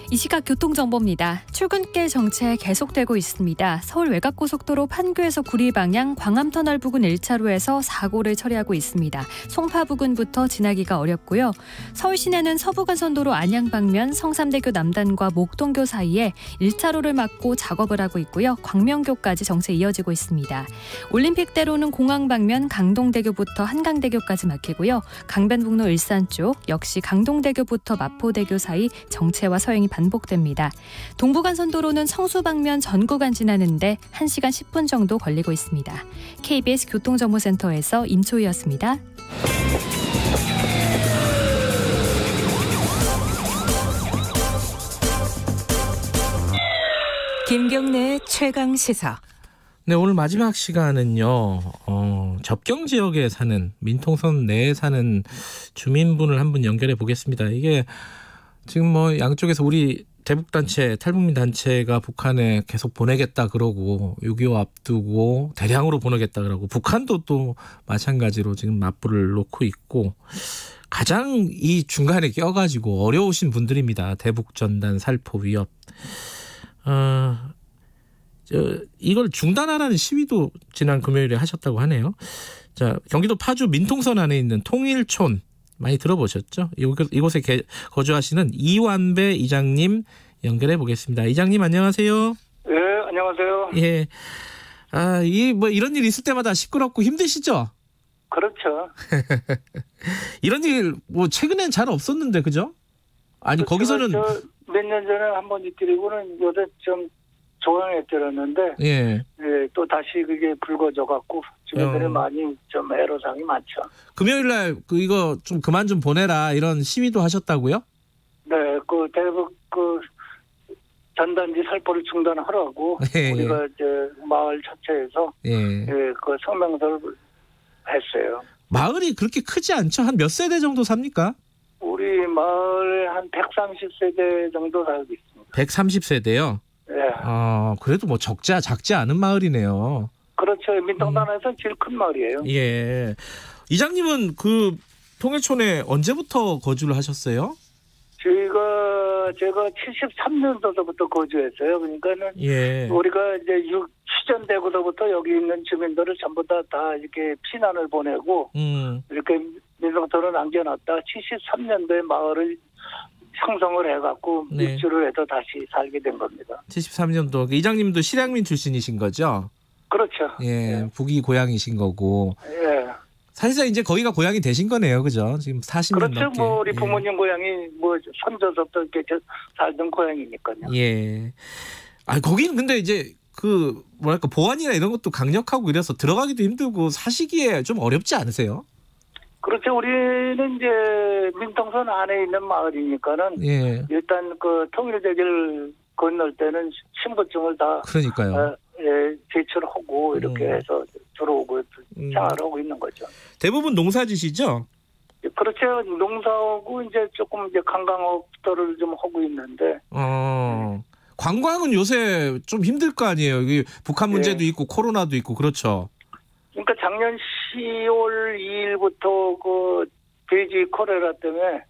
이 시각 교통정보입니다. 출근길 정체 계속되고 있습니다. 서울 외곽고속도로 판교에서 구리 방향 광암터널 부근 1차로에서 사고를 처리하고 있습니다. 송파 부근부터 지나기가 어렵고요. 서울 시내는 서부간선도로 안양 방면 성삼대교 남단과 목동교 사이에 1차로를 막고 작업을 하고 있고요. 광명교까지 정체 이어지고 있습니다. 올림픽대로는 공항 방면 강동대교부터 한강대교까지 막히고요. 강변북로 일산 쪽 역시 강동대교부터 마포대교 사이 정체와 서행이 반복됩니다. 동부간선도로는 성수 방면 전 구간 지나는데 1시간 10분 정도 걸리고 있습니다. KBS 교통정보센터에서 임초희였습니다. 김경래의 최강시사. 네, 오늘 마지막 시간은요. 접경 지역에 사는 민통선 내에 사는 주민분을 한번 연결해 보겠습니다. 이게 지금 뭐 양쪽에서 우리 대북단체, 탈북민단체가 북한에 계속 보내겠다 그러고 6.25 앞두고 대량으로 보내겠다 그러고 북한도 또 마찬가지로 지금 맞불을 놓고 있고 가장 이 중간에 껴가지고 어려우신 분들입니다. 대북전단 살포 위협. 이걸 중단하라는 시위도 지난 금요일에 하셨다고 하네요. 자, 경기도 파주 민통선 안에 있는 통일촌 많이 들어보셨죠? 이곳에 거주하시는 이완배 이장님 연결해 보겠습니다. 이장님 안녕하세요. 네, 안녕하세요. 예. 이런 일 있을 때마다 시끄럽고 힘드시죠? 그렇죠. 이런 일 뭐 최근엔 잘 없었는데 그죠? 아니 거기서는 몇 년 전에 한번 있더라고는 요새 좀 조용했더랬는데 예. 또 다시 그게 불거져 갖고 주민들이 많이 좀 애로사항이 많죠. 금요일 날 이거 좀 그만 좀 보내라 이런 시위도 하셨다고요? 네, 그 대북 전단지 살포를 중단하라고 예, 우리가 이제 마을 자체에서 그 성명서를 했어요. 마을이 그렇게 크지 않죠? 한 몇 세대 정도 삽니까? 우리 마을에 한 130세대 정도 살고 있습니다. 130세대요? 네. 그래도 뭐 작지 않은 마을이네요. 그렇죠. 민통단에서 제일 큰 마을이에요. 예. 이장님은 그 통일촌에 언제부터 거주를 하셨어요? 제가 73년도부터 거주했어요. 그러니까는 우리가 이제 휴전되고서부터 여기 있는 주민들을 전부 다 이렇게 피난을 보내고 이렇게 민통선을 남겨놨다. 73년도에 마을을 형성을 해갖고 입주를 해서 다시 살게 된 겁니다. 73년도 이장님도 실향민 출신이신 거죠? 그렇죠. 예, 북이 고향이신 거고. 예. 사실상 이제 거기가 고향이 되신 거네요, 그죠? 지금 40년 그렇죠. 넘게. 뭐 우리 부모님 고향이 뭐 선조서부터 이렇게 살던 고향이니까요. 예. 아 거기는 근데 이제 그 뭐랄까 보안이나 이런 것도 강력하고 이래서 들어가기도 힘들고 사시기에 좀 어렵지 않으세요? 그렇죠. 우리는 이제 민통선 안에 있는 마을이니까는 예. 일단 그 통일대교를 건널 때는 신분증을 다 그러니까요. 제출하고 이렇게 해서 들어오고 생활하고 있는 거죠. 대부분 농사지시죠? 그렇죠. 농사하고 이제 조금 이제 관광업들을 좀 하고 있는데. 관광은 요새 좀 힘들 거 아니에요. 이게 북한 문제도 있고 코로나도 있고 그렇죠. 그러니까 작년 10월 2일부터 그 돼지 콜레라 때문에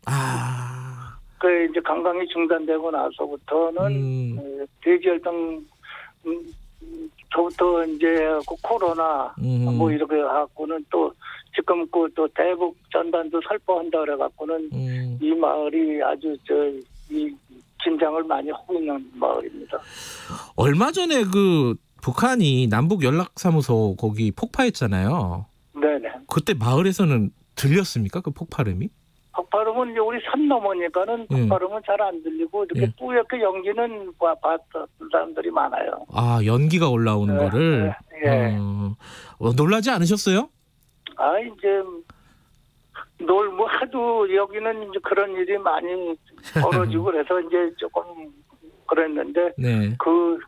그 이제 관광이 중단되고 나서부터는 돼지 혈당 저부터 이제 그 코로나 뭐 이렇게 갖고는 또 지금 그 또 대북 전단도 살포한다 그래 갖고는 이 마을이 아주 이 긴장을 많이 하고 있는 마을입니다. 얼마 전에 그 북한이 남북 연락사무소 거기 폭파했잖아요. 네네. 그때 마을에서는 들렸습니까? 그 폭발음이? 폭발음은 이제 우리 산 넘으니까는 폭발음은 잘 안 들리고 이렇게 뿌옇게 연기는 봤던 사람들이 많아요. 아 연기가 올라오는 거를. 예. 놀라지 않으셨어요? 아 이제 뭐 하도 여기는 이제 그런 일이 많이 벌어지고 그래서 이제 조금 그랬는데 그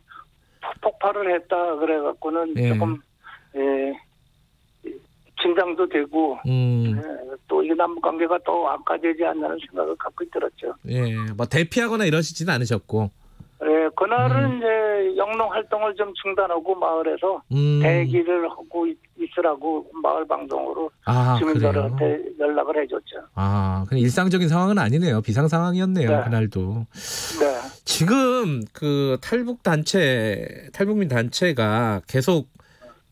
폭발을 했다 그래갖고는 조금 긴장도 되고 또 이게 남북 관계가 또 악화되지 않는 생각을 갖고 있더랬죠. 예, 뭐 대피하거나 이러시지는 않으셨고. 예, 그날은 이제 영농 활동을 좀 중단하고 마을에서 대기를 하고 있으라고 마을 방송으로 주민들한테 연락을 해줬죠. 아, 그냥 일상적인 상황은 아니네요. 비상 상황이었네요. 그날도. 네. 지금 그 탈북민 단체가 계속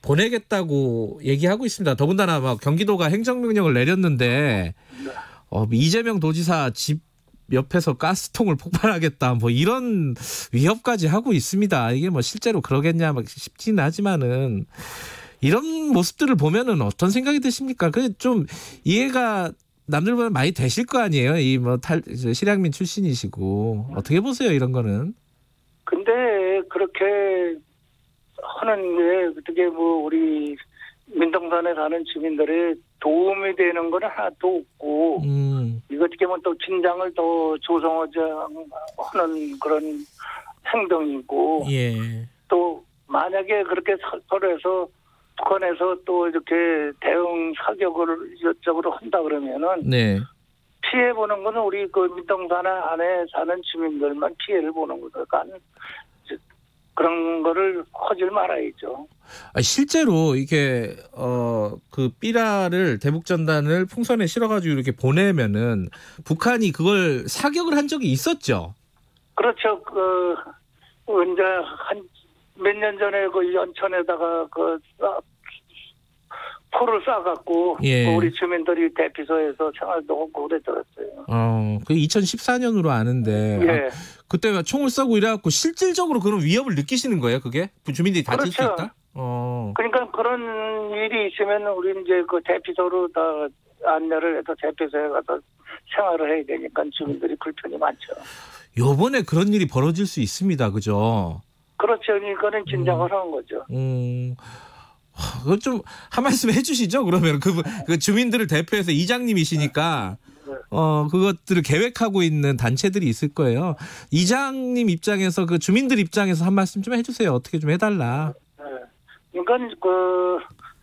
보내겠다고 얘기하고 있습니다. 더군다나 막 경기도가 행정명령을 내렸는데 이재명 도지사 집 옆에서 가스통을 폭발하겠다 뭐 이런 위협까지 하고 있습니다. 이게 뭐 실제로 그러겠냐 막 싶지는 하지만은 이런 모습들을 보면은 어떤 생각이 드십니까? 그 좀 이해가 남들보다 많이 되실 거 아니에요. 이 뭐 실향민 출신이시고 어떻게 보세요 이런 거는? 근데 그렇게 하는 게 어떻게 뭐 우리 민통선에 사는 주민들의 도움이 되는 건 하나도 없고 이거 어떻게 보면 또 긴장을 더 조성하자 하는 그런 행동이고 또 만약에 그렇게 서로에서 북한에서 또 이렇게 대응 사격을 이쪽으로 한다 그러면은 피해 보는 거는 우리 그 민통선 안에 사는 주민들만 피해를 보는 거니까 그런 거를 하질 말아야죠. 실제로 이게 그 삐라를 대북전단을 풍선에 실어가지고 이렇게 보내면은 북한이 그걸 사격을 한 적이 있었죠. 그렇죠. 그 언제 한 몇 년 전에 그 연천에다가 그 포를 쏴갖고 우리 주민들이 대피소에서 생활도 하고 그랬더랬어요. 그 2014년으로 아는데 그때 총을 쏘고 이래갖고 실질적으로 그런 위협을 느끼시는 거예요, 그게? 주민들이 다칠 수 있다? 그러니까 그런 일이 있으면 우리 이제 그 대피소로 다 안내를 해서 대피소에 가서 생활을 해야 되니까 주민들이 불편이 많죠. 요번에 그런 일이 벌어질 수 있습니다, 그죠? 그렇죠. 그러니까는 긴장을 하는 거죠. 그건 좀 한 말씀 해주시죠. 그러면 그 주민들을 대표해서 이장님이시니까 그것들을 계획하고 있는 단체들이 있을 거예요. 이장님 입장에서 그 주민들 입장에서 한 말씀 좀 해주세요. 어떻게 좀 해달라. 그러니까 그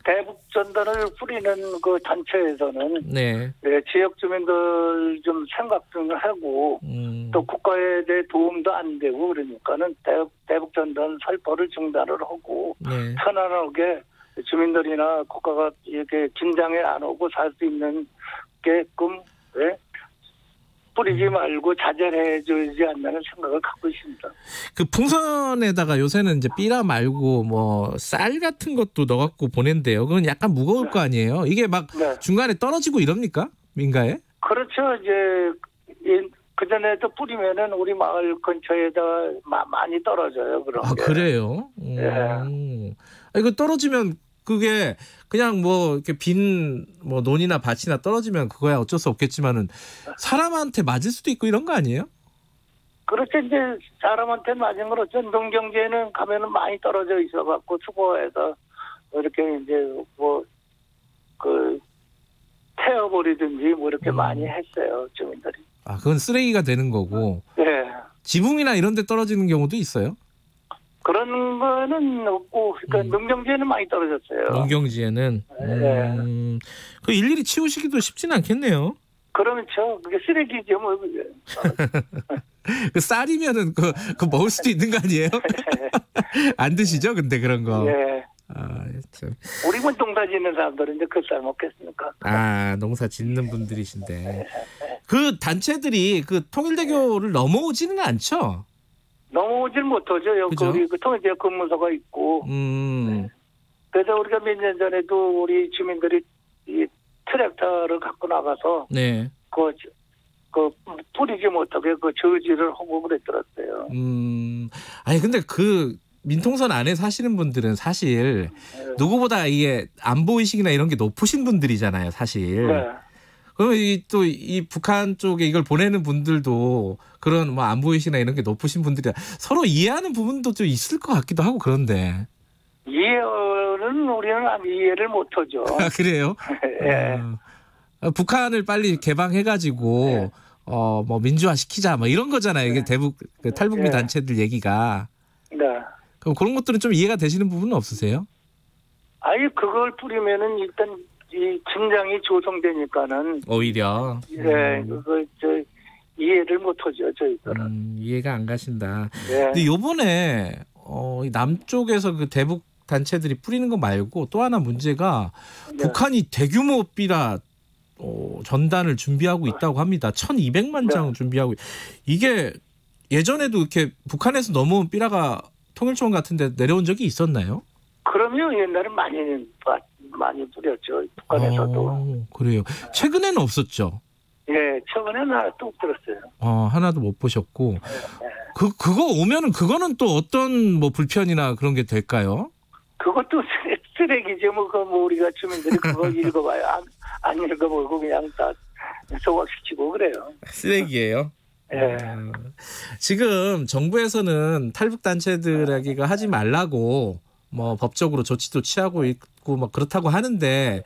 대북 전단을 뿌리는 그 단체에서는 지역 주민들 좀 생각 좀 하고 또 국가에 대해 도움도 안 되고 그러니까는 대북 전단 살포를 중단을 하고 편안하게 주민들이나 국가가 이렇게 긴장에 안 오고 살 수 있는 게끔 뿌리지 말고 자제해주지 않는 생각을 갖고 있습니다. 그 풍선에다가 요새는 이제 삐라 말고 뭐 쌀 같은 것도 넣어갖고 보낸대요. 그건 약간 무거울 거 아니에요. 이게 막 중간에 떨어지고 이럽니까? 민가에? 그렇죠. 이제 그 전에도 뿌리면은 우리 마을 근처에다 많이 떨어져요. 그런 게. 그래요? 이거 떨어지면 그게 그냥 뭐 이렇게 빈 뭐 논이나 밭이나 떨어지면 그거야 어쩔 수 없겠지만은 사람한테 맞을 수도 있고 이런 거 아니에요? 그렇죠. 이제 사람한테 맞은 건 어쩌면 농경지에는 가면은 많이 떨어져 있어갖고 투고해서 이렇게 이제 뭐 그 태워버리든지 뭐 이렇게 많이 했어요 주민들이. 아 그건 쓰레기가 되는 거고. 네. 지붕이나 이런 데 떨어지는 경우도 있어요? 그런 거는 없고 그러니까 농경지에는 많이 떨어졌어요. 농경지에는. 그 일일이 치우시기도 쉽지는 않겠네요. 그렇죠. 그게 쓰레기죠 뭐 그게. 그 쌀이면은 그 먹을 수도 있는 거 아니에요? 안 드시죠? 근데 그런 거. 네. 아, 참. 우리 뭐 농사 짓는 사람들은 이제 그 쌀 먹겠습니까? 아, 농사 짓는 분들이신데. 그 단체들이 그 통일대교를 넘어오지는 않죠? 넘어오질 못하죠. 여기 우리 그 통일대교 근무소가 있고. 네. 그래서 우리가 몇 년 전에도 우리 주민들이 이 트랙터를 갖고 나가서 네. 그 뿌리지 못하게 그 저지를 하고 그랬더라고요. 아니 근데 그 민통선 안에 사시는 분들은 사실 누구보다 이게 안보 의식이나 이런 게 높으신 분들이잖아요, 사실. 네. 그러면 또 이 북한 쪽에 이걸 보내는 분들도 그런 뭐 안보 의식이나 이런 게 높으신 분들이 서로 이해하는 부분도 좀 있을 것 같기도 하고 그런데. 이해는 우리는 이해를 못하죠. 아, 그래요? 네. 북한을 빨리 개방해가지고 뭐 민주화 시키자 뭐 이런 거잖아요. 이게 대북 그 탈북민 단체들 얘기가. 네. 그럼 그런 것들은 좀 이해가 되시는 부분은 없으세요? 아니 그걸 뿌리면은 일단 이 긴장이 조성되니까는 오히려. 그걸 이해를 못하죠 저희들은. 이해가 안 가신다. 네. 근데 요번에 남쪽에서 그 대북 단체들이 뿌리는 거 말고 또 하나 문제가 북한이 대규모 삐라 전단을 준비하고 있다고 합니다. 1200만 장 준비하고 이게 예전에도 이렇게 북한에서 넘어온 삐라가 통일초원 같은 데 내려온 적이 있었나요? 그럼요. 옛날에 많이 뿌렸죠. 북한에서도. 그래요. 최근에는 없었죠? 예, 최근에는 하나도 못 들었어요. 하나도 못 보셨고. 그거 오면은 그거는 또 어떤 뭐 불편이나 그런 게 될까요? 그것도 쓰레기죠. 뭐 우리가 주민들이 그거 읽어봐요. 안 읽어보고 그냥 다 소각시키고 그래요. 쓰레기예요? 네. 지금 정부에서는 탈북 단체들에게가 하지 말라고 뭐 법적으로 조치도 취하고 있고 뭐 그렇다고 하는데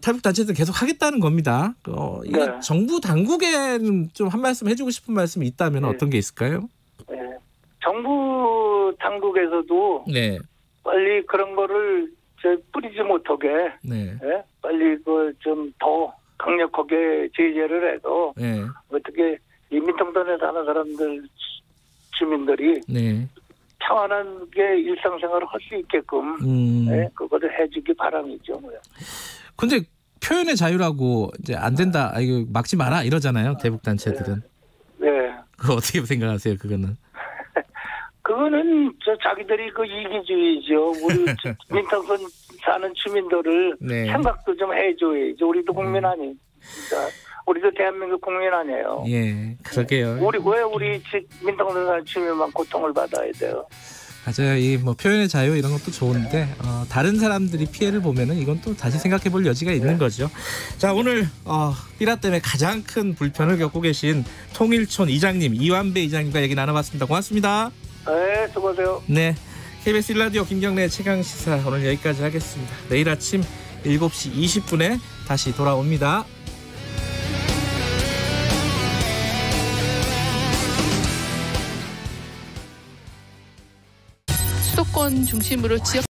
탈북 단체들 계속 하겠다는 겁니다. 이게 정부 당국에는 좀 한 말씀 해주고 싶은 말씀이 있다면 어떤 게 있을까요? 네. 정부 당국에서도 빨리 그런 거를 뿌리지 못하게 빨리 그 좀 더 강력하게 제재를 해도 어떻게 이 민통선에 사는 사람들 주민들이 평안하게 일상생활을 할 수 있게끔 그거를 해주기 바람이죠. 근데 표현의 자유라고 이제 안 된다, 이거 막지 마라 이러잖아요, 대북 단체들은. 네. 그거 어떻게 생각하세요, 그거는? 그거는 자기들이 그 이기주의죠. 우리 민통선 사는 주민들을 생각도 좀 해줘야죠. 우리도 국민 아니니까. 우리도 대한민국 국민 아니에요. 예, 그러게요. 왜 우리 민통선 사는 주민만 고통을 받아야 돼요? 맞아요. 이 뭐 표현의 자유 이런 것도 좋은데 다른 사람들이 피해를 보면은 이건 또 다시 생각해볼 여지가 있는 거죠. 자, 오늘 삐라 때문에 가장 큰 불편을 겪고 계신 통일촌 이장님, 이완배 이장님과 얘기 나눠봤습니다. 고맙습니다. 네, 수고하세요. 네, KBS 1라디오 김경래 최강시사 오늘 여기까지 하겠습니다. 내일 아침 7시 20분에 다시 돌아옵니다. 수도권 중심으로 지역